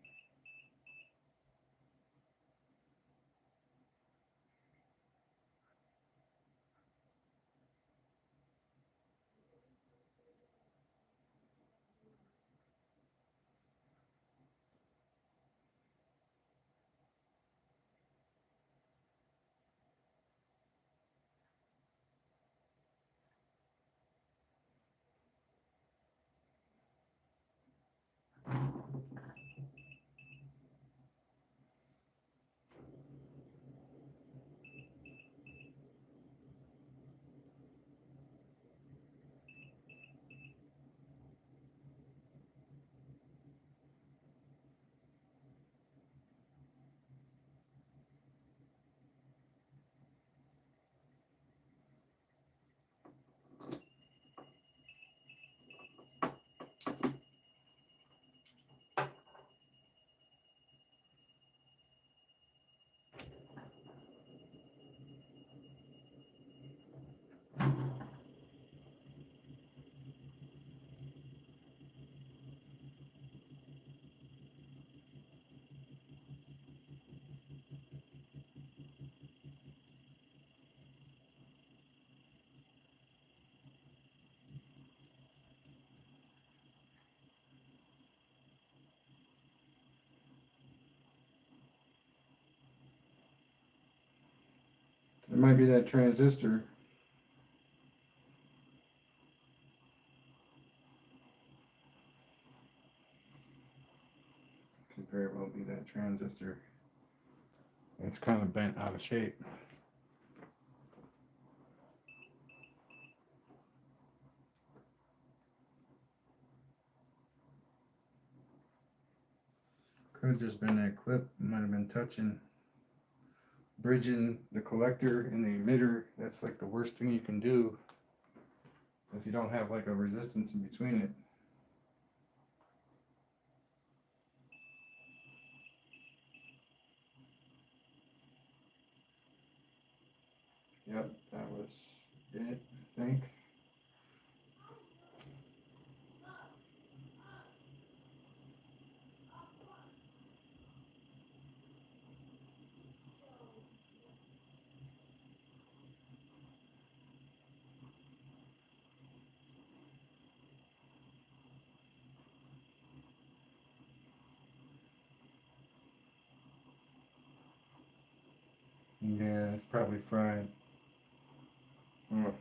It might be that transistor. Could very well be that transistor. It's kind of bent out of shape. Could have just been that clip. Might have been touching, bridging the collector and the emitter. That's like the worst thing you can do if you don't have like a resistance in between it. Yep, that was it, I think. Yeah, it's probably fried. Oh.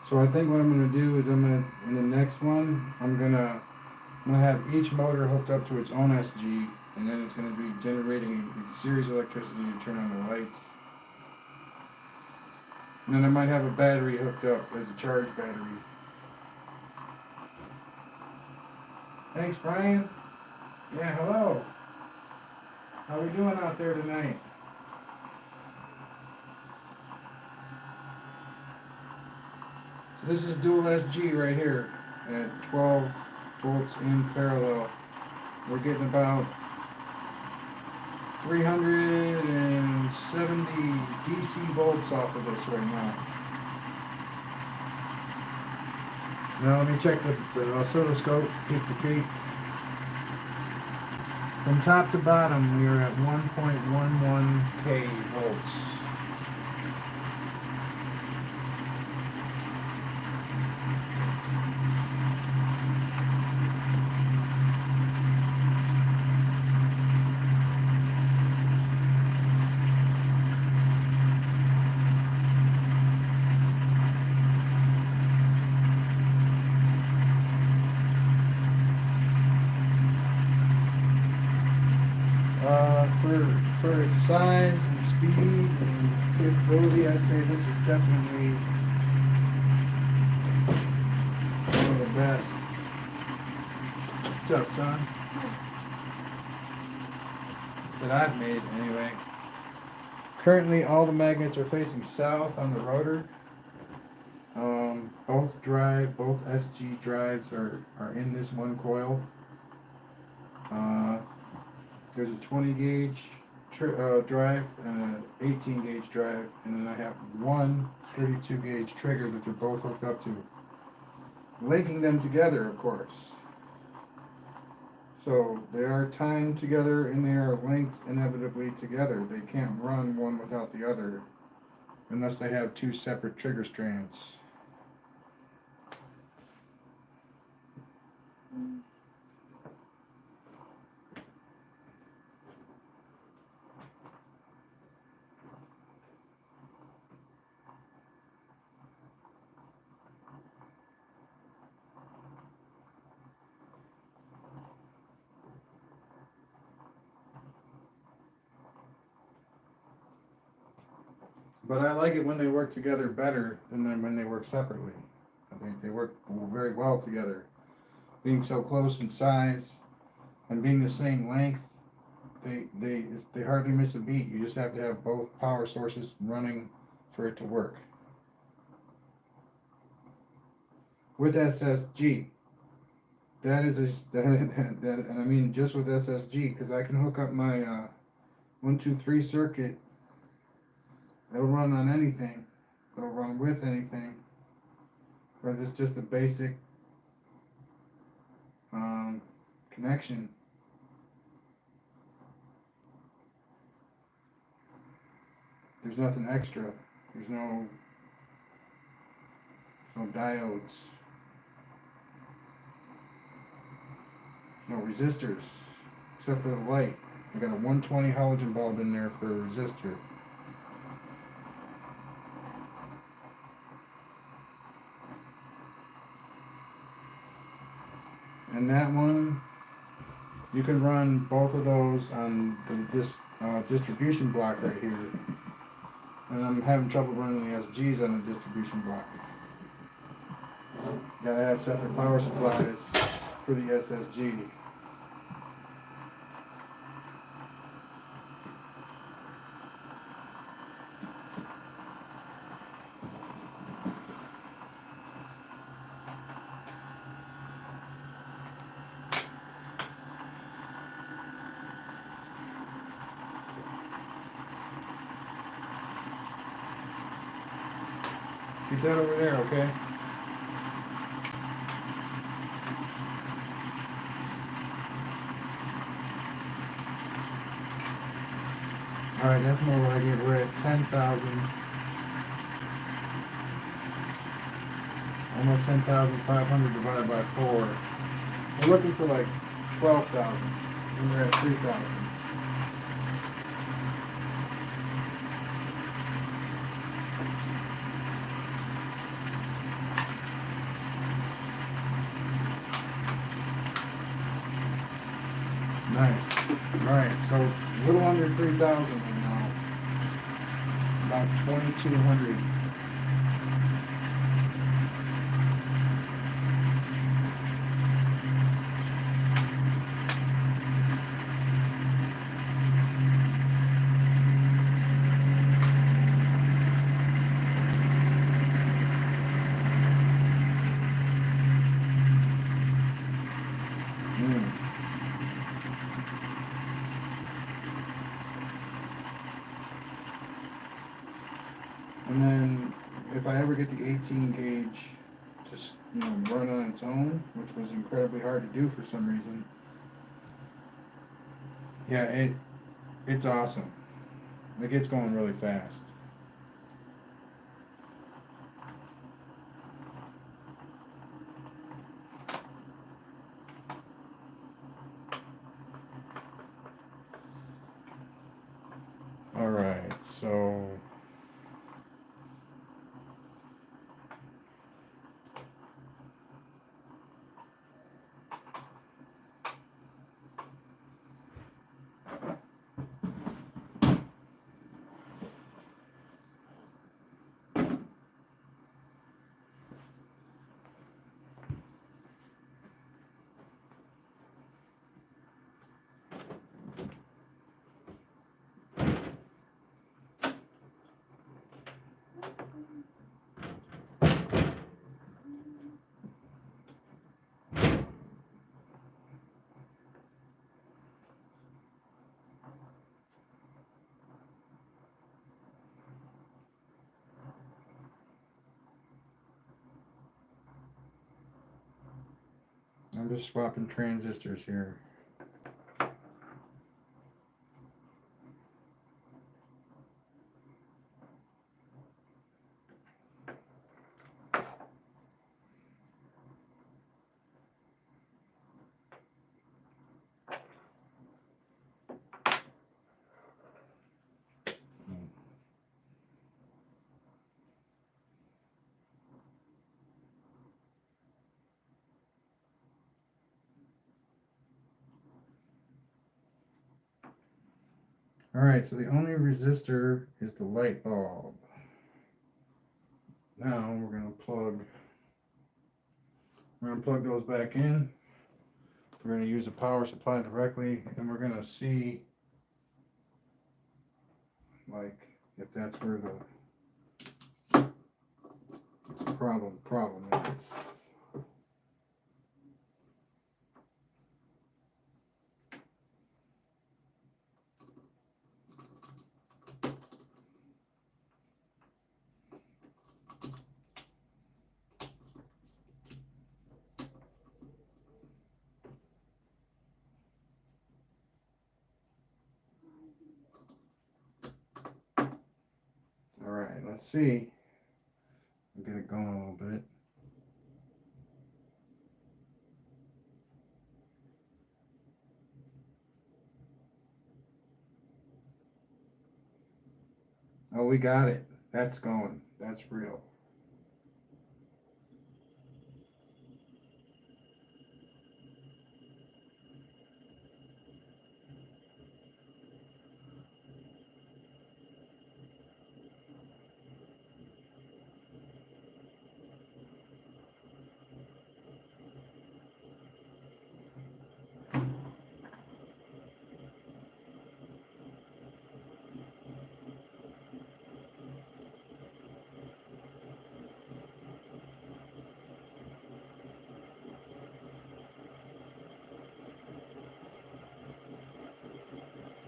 So I think what I'm gonna do is in the next one, I'm gonna have each motor hooked up to its own SG, and then it's gonna be generating a series of electricity to turn on the lights. And then I might have a battery hooked up as a charge battery. Thanks, Brian. Yeah, hello. How we doing out there tonight? So this is dual SG right here at 12 volts in parallel. We're getting about 370 DC volts off of this right now. Now let me check the oscilloscope, peak to peak. From top to bottom, we are at 1.11 k volts. For its size and speed and capability, I'd say this is definitely one of the best. What's up, son? That I've made, anyway. Currently, all the magnets are facing south on the rotor. Both SG drives are in this one coil. There's a 20 gauge drive and an 18 gauge drive, and then I have one 32 gauge trigger that they're both hooked up to. Linking them together, of course. So they are timed together and they are linked inevitably together. They can't run one without the other unless they have two separate trigger strands. But I like it when they work together better than when they work separately. I think they work very well together. Being so close in size and being the same length, they hardly miss a beat. You just have to have both power sources running for it to work. With SSG, that is and I mean just with SSG, because I can hook up my 1, 2, 3 circuit. It'll run on anything. It'll run with anything. Because it's just a basic connection. There's nothing extra. There's no diodes. No resistors. Except for the light. I got a 120 halogen bulb in there for a resistor. And that one, you can run both of those on this distribution block right here. And I'm having trouble running the SGs on the distribution block. Gotta have separate power supplies for the SSG. Keep that over there, okay? Alright, that's more like it. We're at 10,000. Almost 10,500 divided by 4. We're looking for like 12,000. And we're at 3,000. Nice. Alright, so a little under 3,000 right now. About 2,200. And then if I ever get the 18 gauge you know, run on its own, which was incredibly hard to do for some reason. Yeah, it's awesome. It gets going really fast. All right, so I'm just swapping transistors here. All right, so the only resistor is the light bulb. Now we're going to plug those back in. We're going to use the power supply directly, and we're going to see like if that's where the problem is. All right, let's see. I'll get it going a little bit. Oh, we got it. That's going. That's real.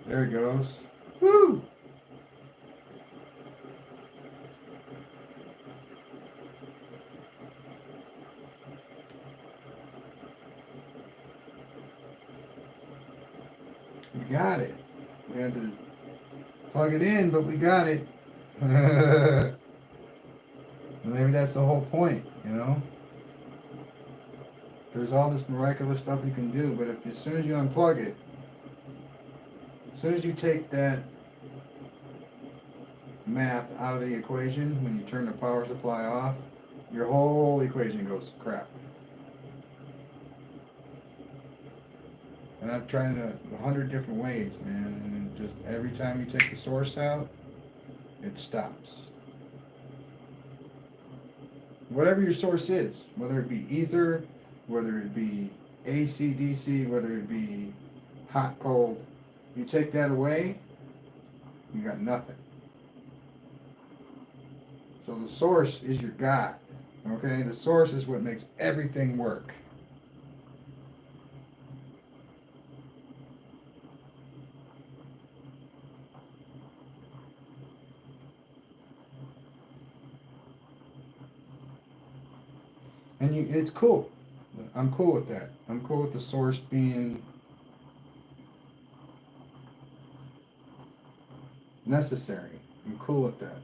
There it goes. Woo! We got it. We had to plug it in, but we got it. Maybe that's the whole point, you know? There's all this miraculous stuff you can do, but if as soon as you unplug it, as soon as you take that math out of the equation, when you turn the power supply off, your whole equation goes to crap. And I've tried it 100 different ways, man, and just every time you take the source out, it stops. Whatever your source is, whether it be ether, whether it be AC, DC, whether it be hot, cold, you take that away, you got nothing. So the source is your God, okay? The source is what makes everything work. And it's cool. I'm cool with that. I'm cool with the source being necessary. I'm cool with that.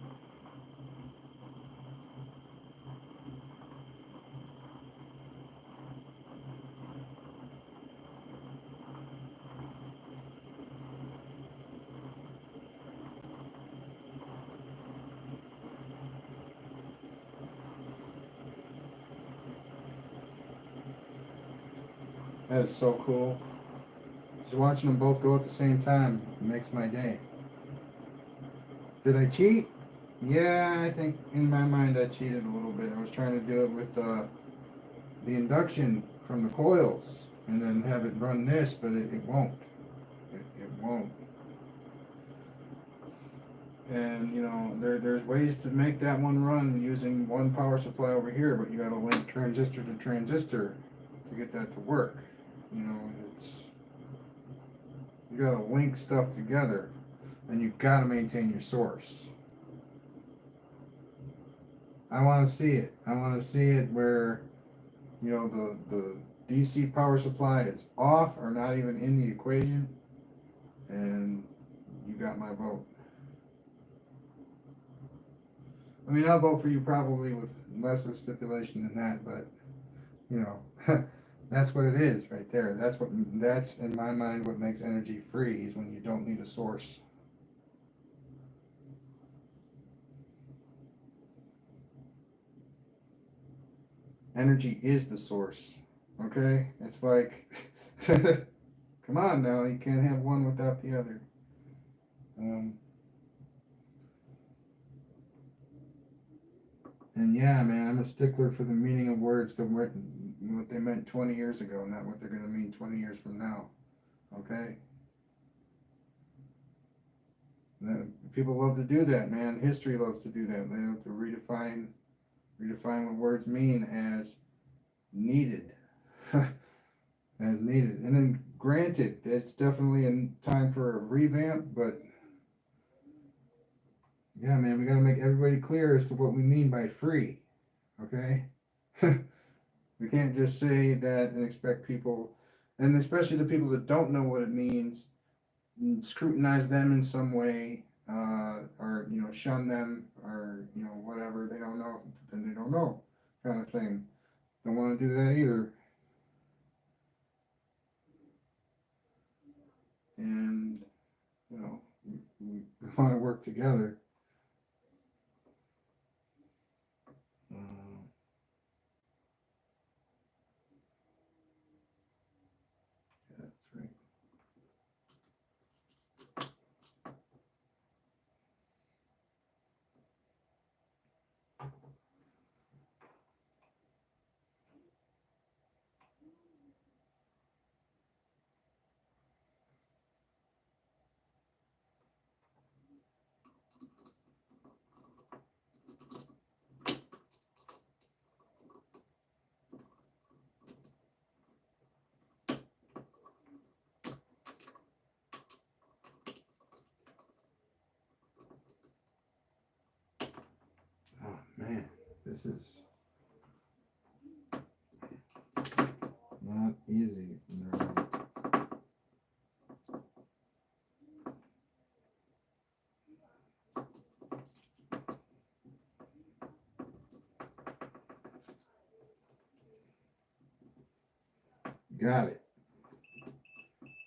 That is so cool. Just watching them both go at the same time makes my day. Did I cheat? Yeah, I think in my mind I cheated a little bit. I was trying to do it with the induction from the coils and then have it run this, but it won't. It won't. And you know, there's ways to make that one run using one power supply over here, but you got to link transistor to transistor to get that to work. You know, you got to link stuff together, and you got to maintain your source. I want to see it. I want to see it where, you know, the DC power supply is off or not even in the equation, and you got my vote. I mean, I'll vote for you probably with less of a stipulation than that, but, you know, that's what it is right there. That's in my mind what makes energy free is when you don't need a source. Energy is the source, okay? It's like, come on now, you can't have one without the other. And yeah, man, I'm a stickler for the meaning of words, what they meant 20 years ago, not what they're going to mean 20 years from now. Okay? People love to do that, man. History loves to do that. They love to redefine what words mean as needed. As needed. And then granted, it's definitely in time for a revamp, but yeah, man, we got to make everybody clear as to what we mean by free. Okay? We can't just say that and expect people, and especially the people that don't know what it means, scrutinize them in some way, or, you know, shun them, or, you know, whatever. They don't know, then they don't know, kind of thing. Don't want to do that either. And, you know, we want to work together. That's right. Oh man, this is not easy. No. Got it.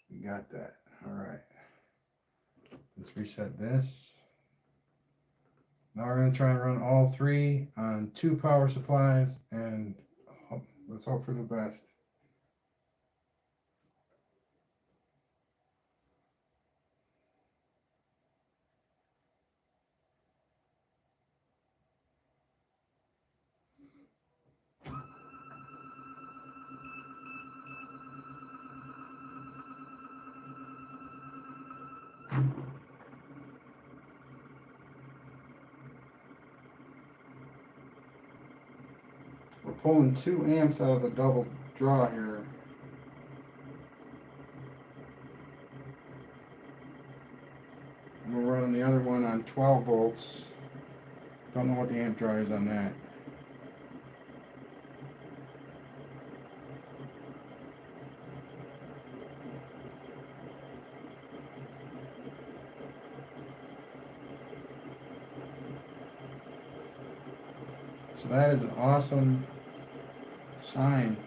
You got that. All right. Let's reset this. Now we're going to try and run all three on 2 power supplies, and let's hope for the best. We're pulling 2 amps out of the double draw here. And we're running the other one on 12 volts. Don't know what the amp draw is on that. So that is an awesome sign.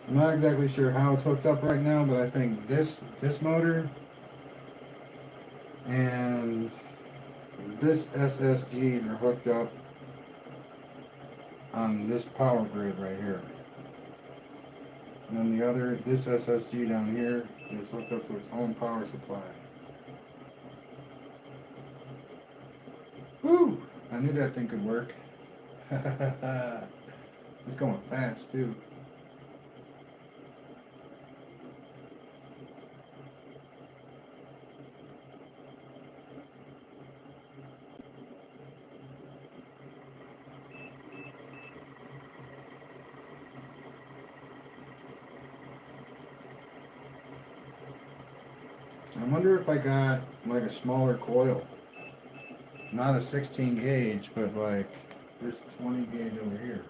I'm not exactly sure how it's hooked up right now, but I think this motor and this SSG are hooked up on this power grid right here. And then the other, this SSG down here, is hooked up to its own power supply. Woo! I knew that thing could work. It's going fast too. I wonder if I got like a smaller coil. Not a 16 gauge, but like this 20 gauge over here.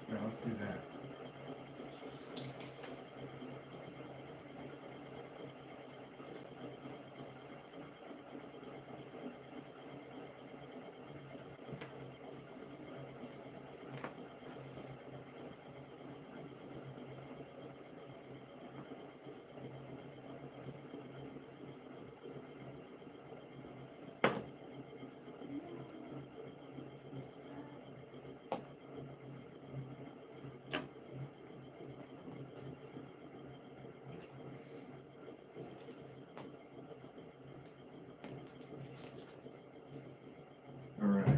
Yeah, let's do that. Alright.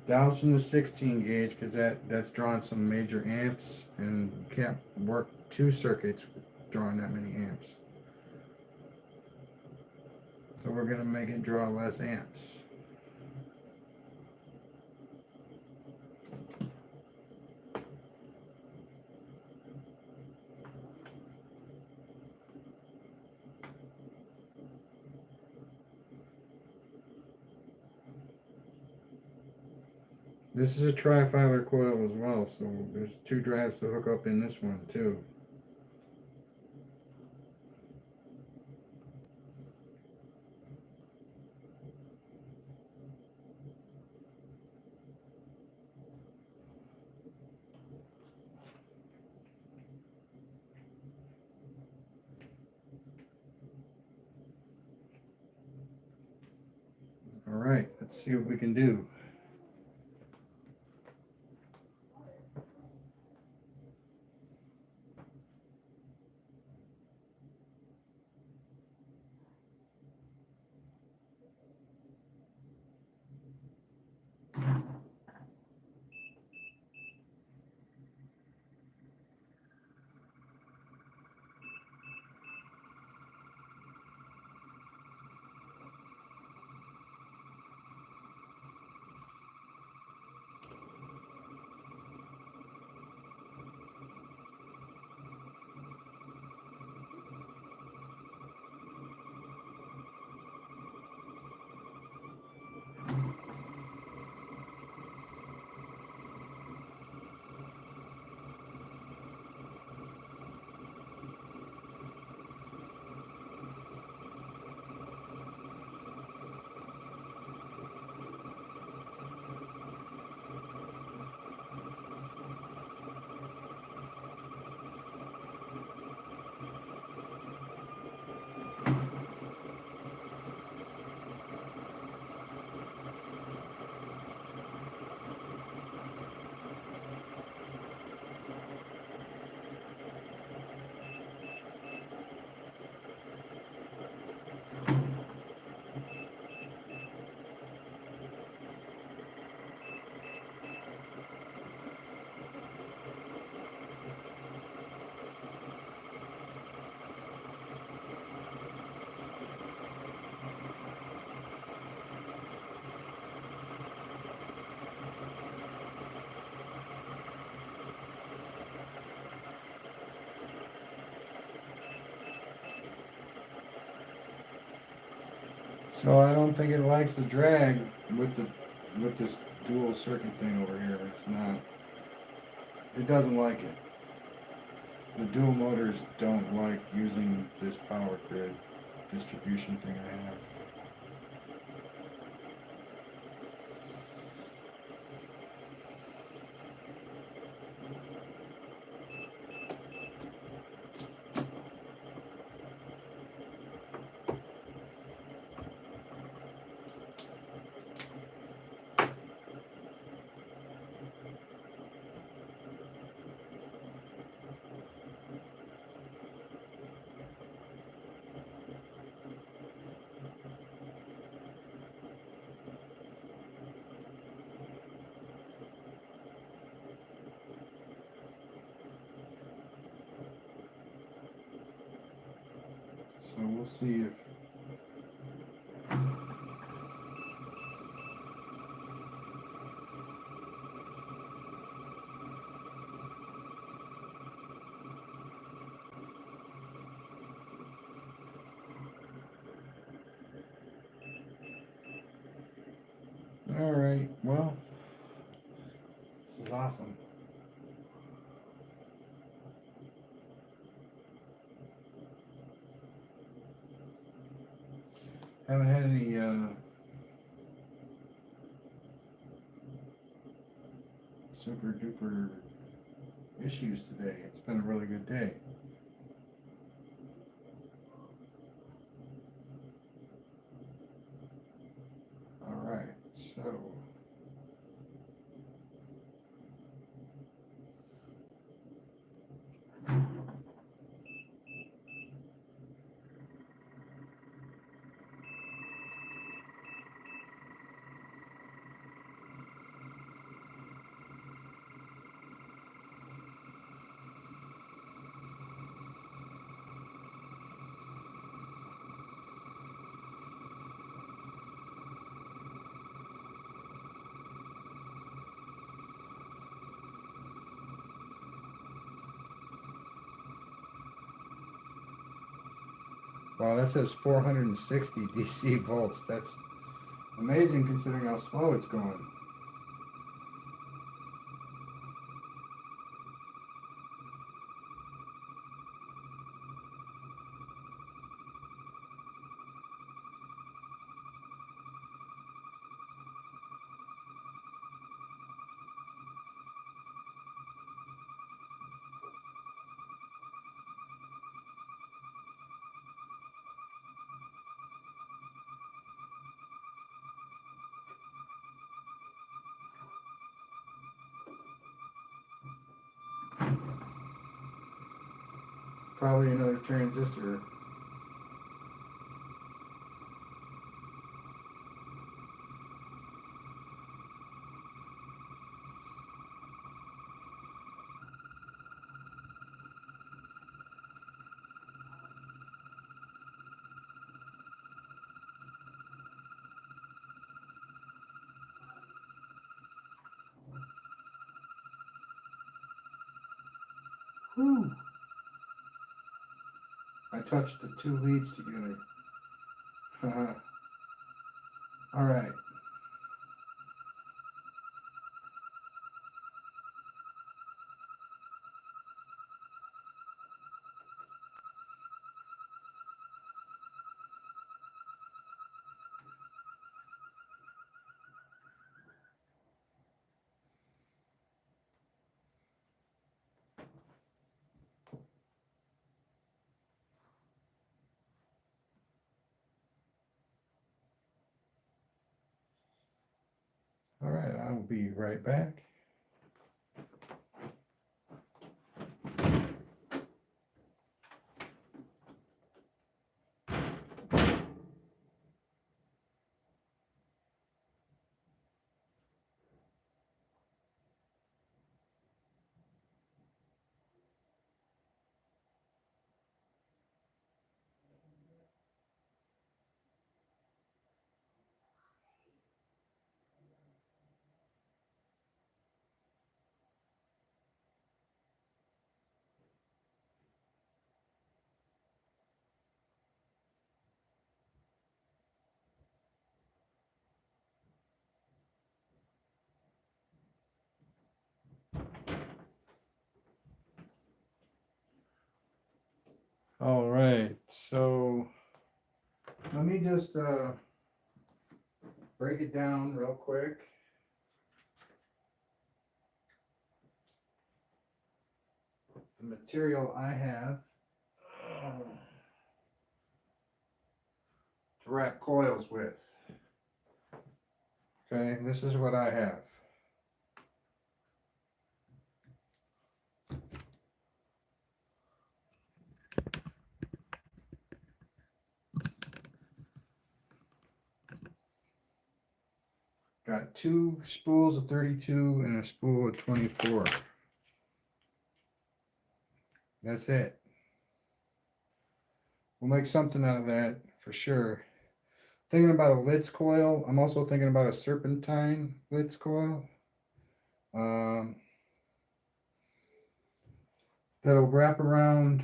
Dousing the 16 gauge because that's drawing some major amps, and you can't work two circuits drawing that many amps. So we're going to make it draw less amps. This is a tri-filer coil as well, so there's two drives to hook up in this one too. Alright, let's see what we can do. So I don't think it likes the drag with this dual circuit thing over here. It's not. It doesn't like it. The dual motors don't like using this power grid distribution thing I have. So we'll see if all right, well, this is awesome. Haven't had any super duper issues today. It's been a really good day. All right, so wow, that says 460 DC volts. That's amazing considering how slow it's going. Probably another transistor. Whew. I touched the two leads together. All right. All right, I'll be right back. All right, so let me just break it down real quick. The material I have to wrap coils with. Okay, this is what I have. Got 2 spools of 32 and a spool of 24. That's it. We'll make something out of that for sure. Thinking about a Litz coil. I'm also thinking about a serpentine Litz coil. That'll wrap around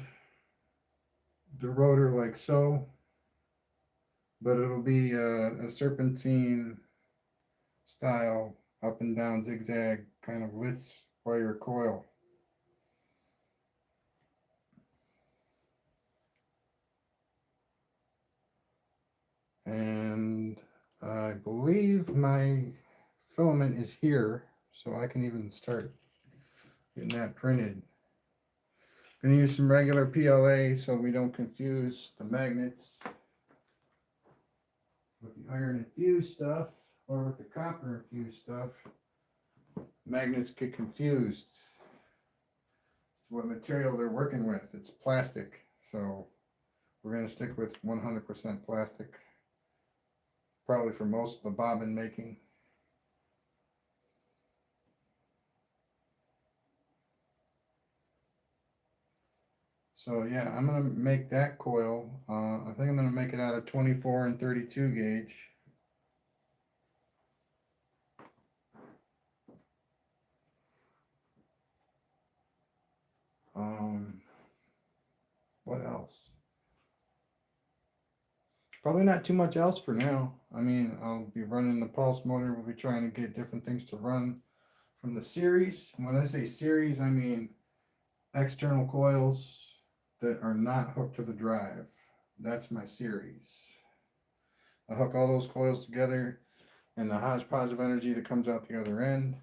the rotor like so, but it'll be a serpentine style up and down zigzag kind of Litz wire coil. And I believe my filament is here, so I can even start getting that printed. Gonna use some regular PLA so we don't confuse the magnets with the iron infused stuff or with the copper infused stuff. Magnets get confused. It's what material they're working with. It's plastic, so we're gonna stick with 100% plastic, probably for most of the bobbin making. So yeah, I'm gonna make that coil. I think I'm gonna make it out of 24 and 32 gauge. What else? Probably not too much else for now. I mean, I'll be running the pulse motor. We'll be trying to get different things to run from the series. And when I say series, I mean external coils that are not hooked to the drive. That's my series. I hook all those coils together, and the hodgepodge of energy that comes out the other end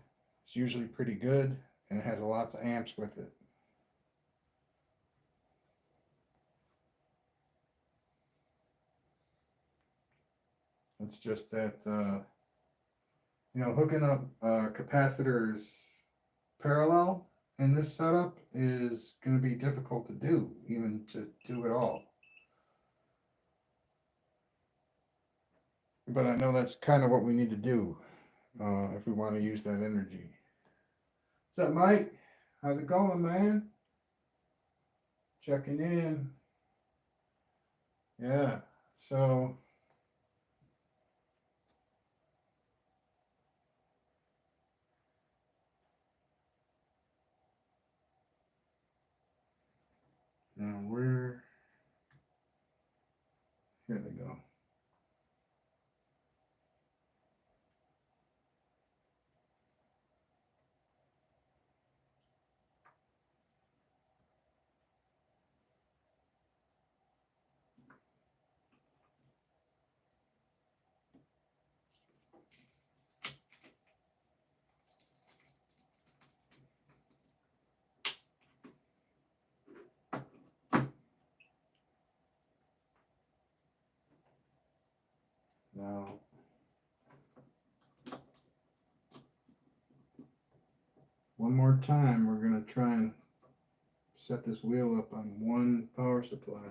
is usually pretty good, and it has lots of amps with it. It's just that, hooking up capacitors parallel in this setup is going to be difficult to do, even to do it all. But I know that's kind of what we need to do if we want to use that energy. What's up, Mike? How's it going, man? Checking in. Yeah, so now here they go. Now, one more time, we're going to try and set this wheel up on one power supply.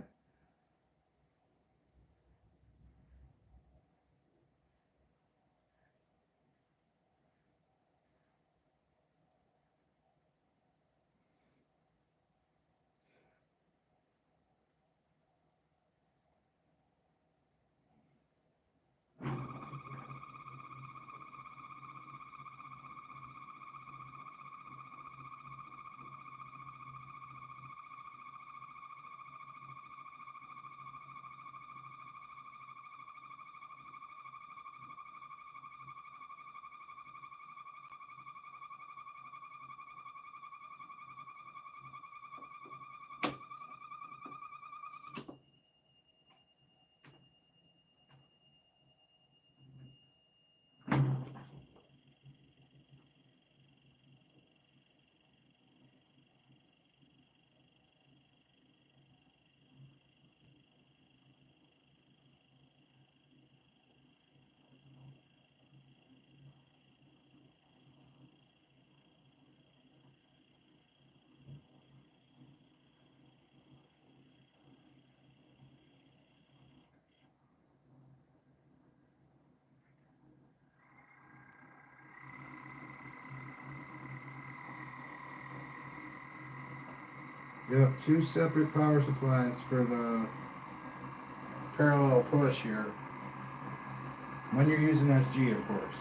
Yep, two separate power supplies for the parallel push here. When you're using SG, of course.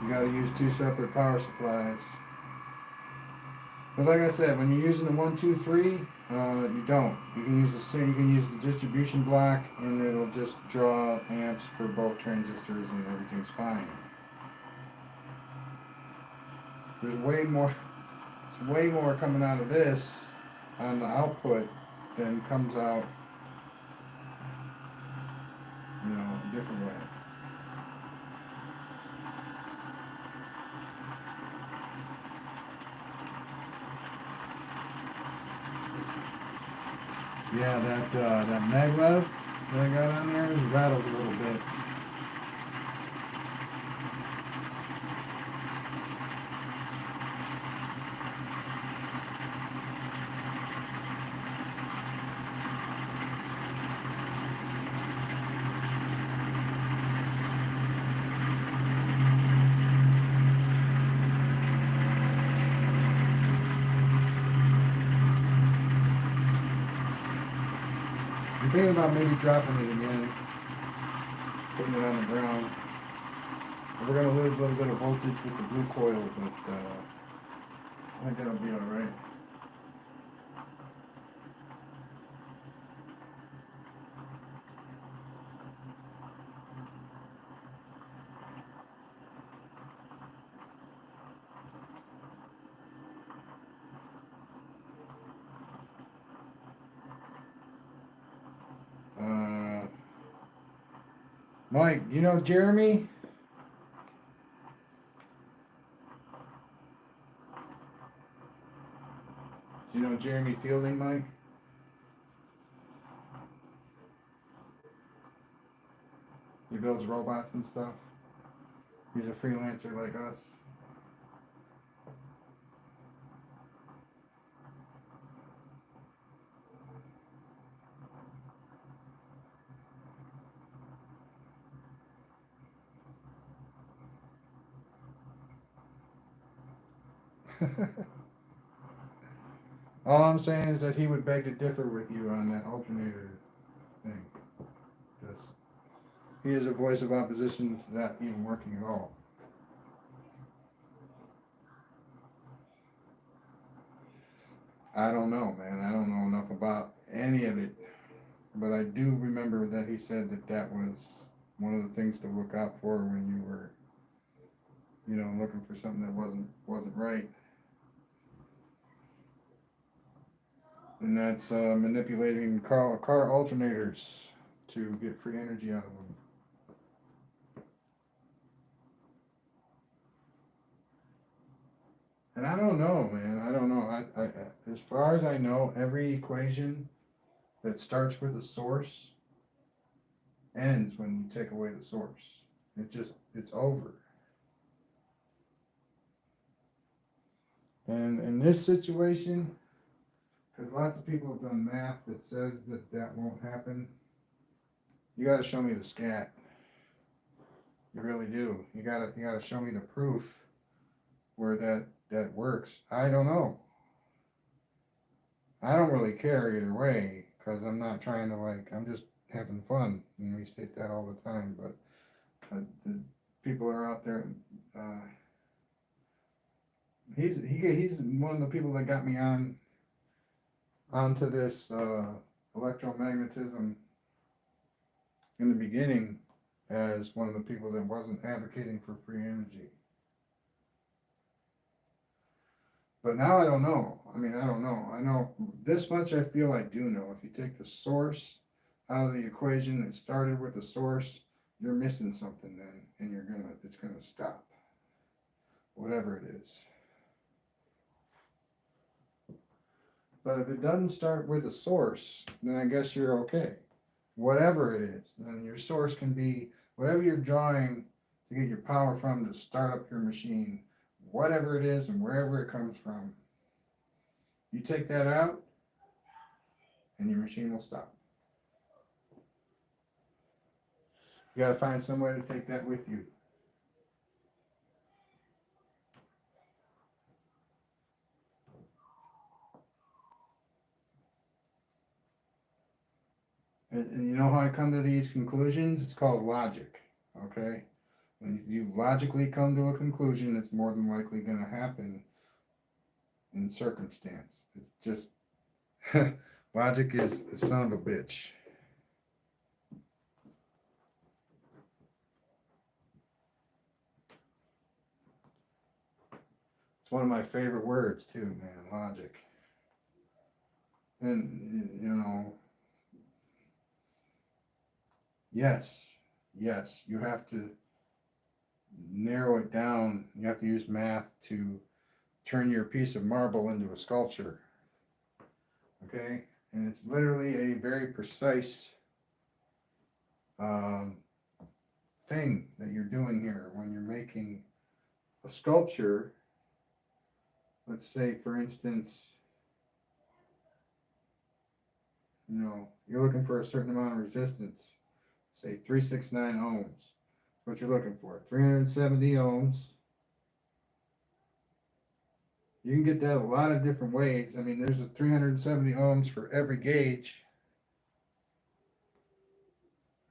You gotta use two separate power supplies. But like I said, when you're using the 1, 2, 3, you don't. You can use the distribution block, and it'll just draw amps for both transistors, and everything's fine. There's way more. It's way more coming out of this on the output than comes out, a different way. Yeah, that maglev that I got on there rattles a little bit. I'm thinking about maybe dropping it again, putting it on the ground. We're going to lose a little bit of voltage with the blue coil, but I think that'll be alright. Mike, you know Jeremy? Do you know Jeremy Fielding, Mike? He builds robots and stuff. He's a freelancer like us. All I'm saying is that he would beg to differ with you on that alternator thing. Because he is a voice of opposition to that even working at all. I don't know, man. I don't know enough about any of it. But I do remember that he said that that was one of the things to look out for when you were, looking for something that wasn't right. And that's manipulating car alternators to get free energy out of them. And I don't know, man. I don't know. I as far as I know, every equation that starts with a source ends when you take away the source. It's over. And in this situation, because lots of people have done math that says that won't happen, you got to show me the scat. You really do. You gotta show me the proof where that works. I don't know. I don't really care either way because I'm not trying to I'm just having fun. And we state that all the time, but the people are out there. He's one of the people that got me onto this electromagnetism in the beginning as one of the people that wasn't advocating for free energy. But now I don't know. I don't know. I know this much. I feel I do know. If you take the source out of the equation that started with the source, you're missing something then, and it's gonna stop. Whatever it is. But if it doesn't start with a source, then I guess you're okay. Whatever it is, then your source can be whatever you're drawing to get your power from to start up your machine, whatever it is and wherever it comes from. You take that out, and your machine will stop. You got to find some way to take that with you. And you know how I come to these conclusions? It's called logic. Okay? When you logically come to a conclusion, it's more than likely going to happen in circumstance. It's just logic is a son of a bitch. It's one of my favorite words too, man, logic. And you know, yes, you have to narrow it down. You have to use math to turn your piece of marble into a sculpture. Okay? And it's literally a very precise thing that you're doing here when you're making a sculpture. Let's say, for instance, you know, you're looking for a certain amount of resistance, say 369 ohms. That's what you're looking for, 370 ohms. You can get that a lot of different ways. I mean, there's a 370 ohms for every gauge.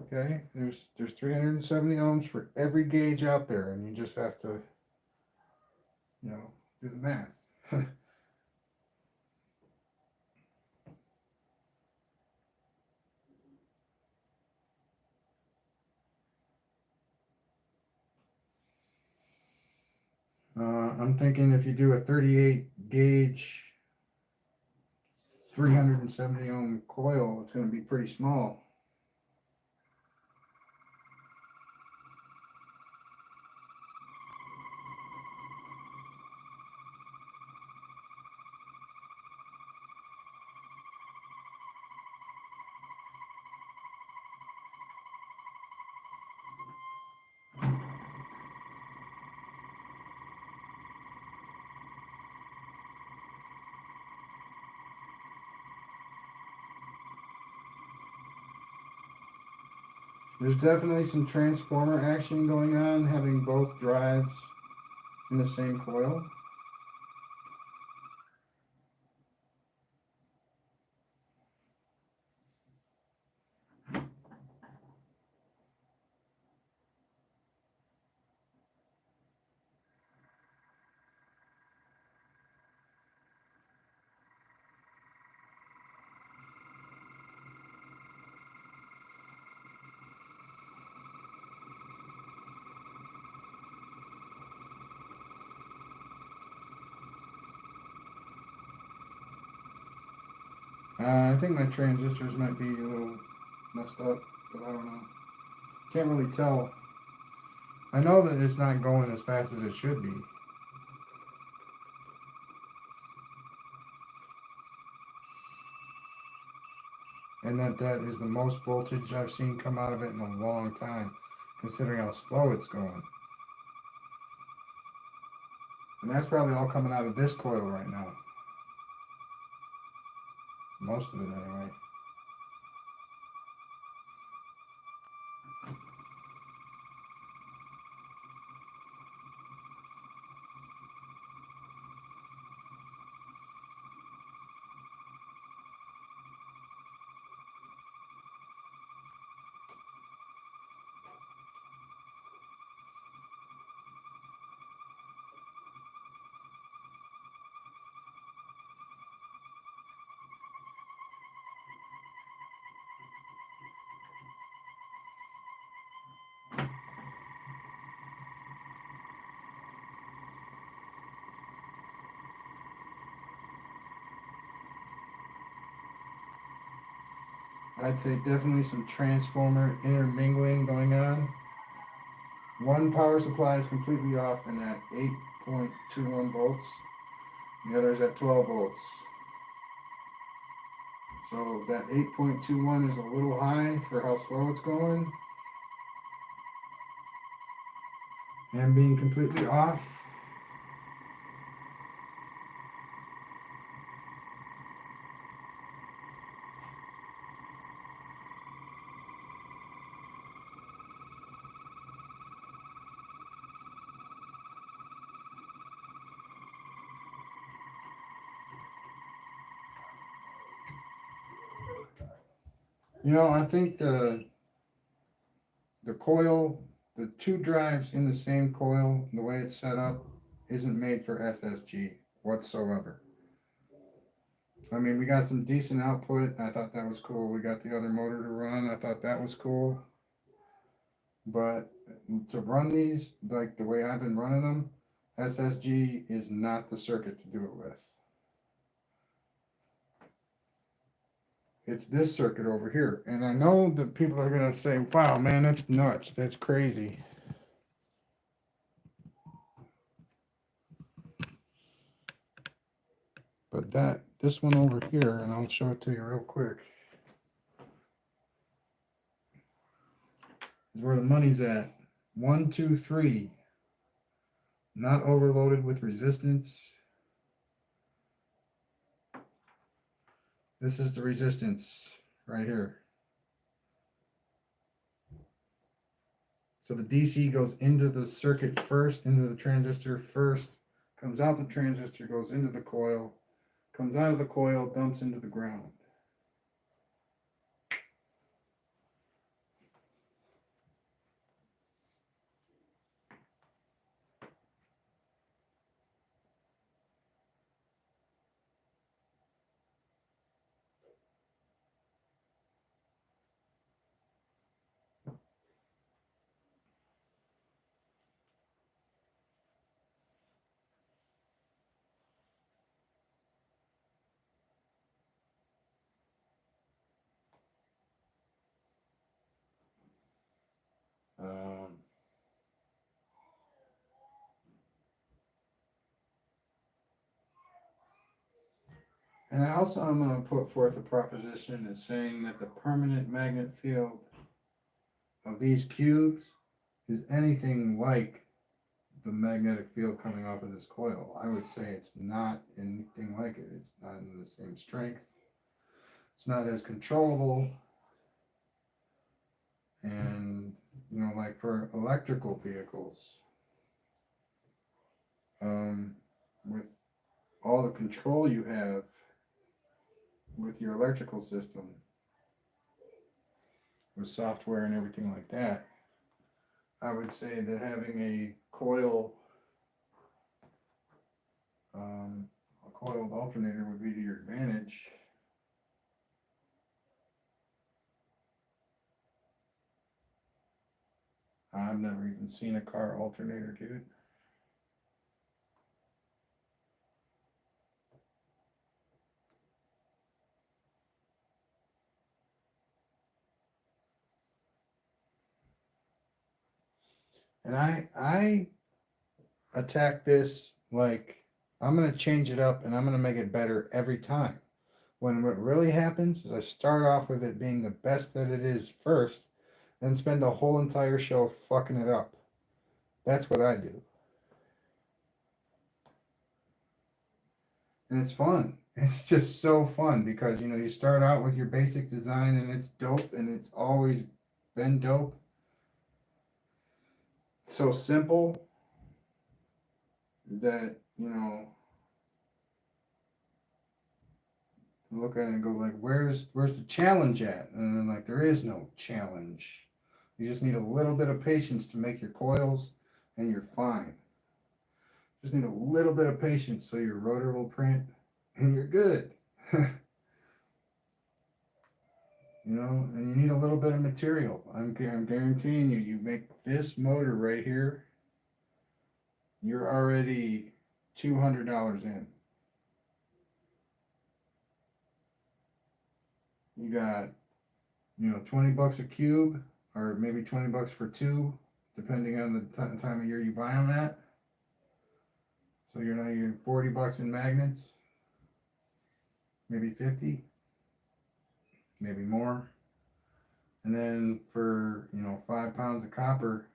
Okay, there's 370 ohms for every gauge out there, and you just have to, you know, do the math. I'm thinking if you do a 38 gauge 370 ohm coil, it's going to be pretty small. There's definitely some transformer action going on, having both drives in the same coil. I think my transistors might be a little messed up, but I don't know. Can't really tell. I know that it's not going as fast as it should be. And that is the most voltage I've seen come out of it in a long time, considering how slow it's going. And that's probably all coming out of this coil right now. Most of it anyway. I'd say definitely some transformer intermingling going on. One power supply is completely off and at 8.21 volts. The other is at 12 volts. So that 8.21 is a little high for how slow it's going. And being completely off. You know, I think the coil, the two drives in the same coil, the way it's set up, isn't made for SSG whatsoever. I mean, we got some decent output. I thought that was cool. We got the other motor to run. I thought that was cool. But to run these like the way I've been running them, SSG is not the circuit to do it with. It's this circuit over here. And I know that people are going to say, wow, man, that's nuts. That's crazy. But this one over here, and I'll show it to you real quick, is where the money's at. 1, 2, 3. Not overloaded with resistance. This is the resistance right here. So the DC goes into the circuit first, into the transistor first, comes out the transistor, goes into the coil, comes out of the coil, dumps into the ground. Um, and I also am going to put forth a proposition as saying that the permanent magnet field of these cubes is anything like the magnetic field coming off of this coil. I would say it's not anything like it. It's not in the same strength. It's not as controllable. And, you know, like for electrical vehicles, with all the control you have with your electrical system, with software and everything like that, I would say that having a coiled alternator would be to your advantage. I've never even seen a car alternator, dude. And I attack this like I'm gonna change it up and I'm gonna make it better every time. When what really happens is I start off with it being the best that it is first, then spend the whole entire show fucking it up. That's what I do. And it's fun. It's just so fun because you know you start out with your basic design and it's dope and it's always been dope. So simple that, you know, look at it and go like, where's the challenge at? And then like there is no challenge. You just need a little bit of patience to make your coils and you're fine. Just need a little bit of patience so your rotor will print and you're good. You know, and you need a little bit of material. I'm guaranteeing you, you make this motor right here, you're already $200 in. You got, you know, 20 bucks a cube, or maybe 20 bucks for two, depending on the time of year you buy them at. So you're 40 bucks in magnets, maybe 50, maybe more. And then for, you know, 5 pounds of copper,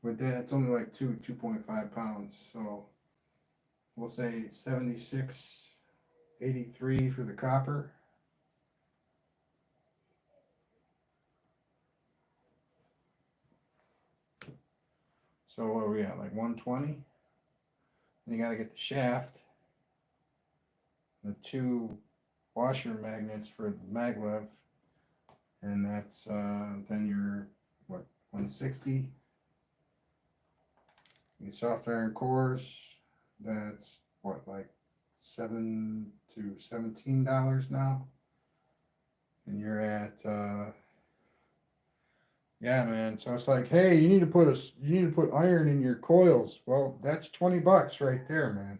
with that, it's only like 2.5 pounds. So we'll say 76.83 for the copper. So what are we at, like 120? And you got to get the shaft, the two washer magnets for the maglev, and that's then you're what, 160. Your soft iron cores, that's what, like $7 to $17 now, and you're at yeah, man. So it's like, hey, you need to put iron in your coils. Well, that's $20 right there, man.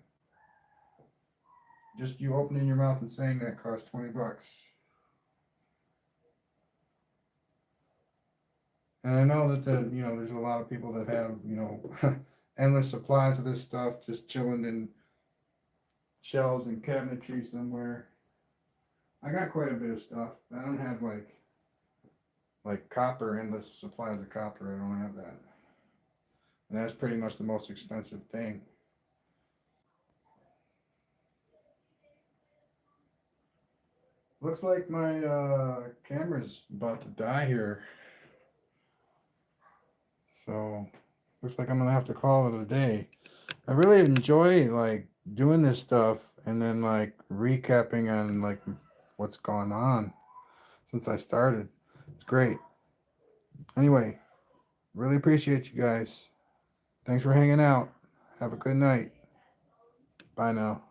Just you opening your mouth and saying that costs $20. And I know that there's a lot of people that have, endless supplies of this stuff just chilling in shelves and cabinetry somewhere. I got quite a bit of stuff. I don't have like copper, endless supplies of copper. I don't have that. And that's pretty much the most expensive thing. Looks like my camera's about to die here. So looks like I'm gonna have to call it a day. I really enjoy like doing this stuff and then like recapping on like what's gone on since I started. It's great. Anyway, really appreciate you guys. Thanks for hanging out. Have a good night. Bye now.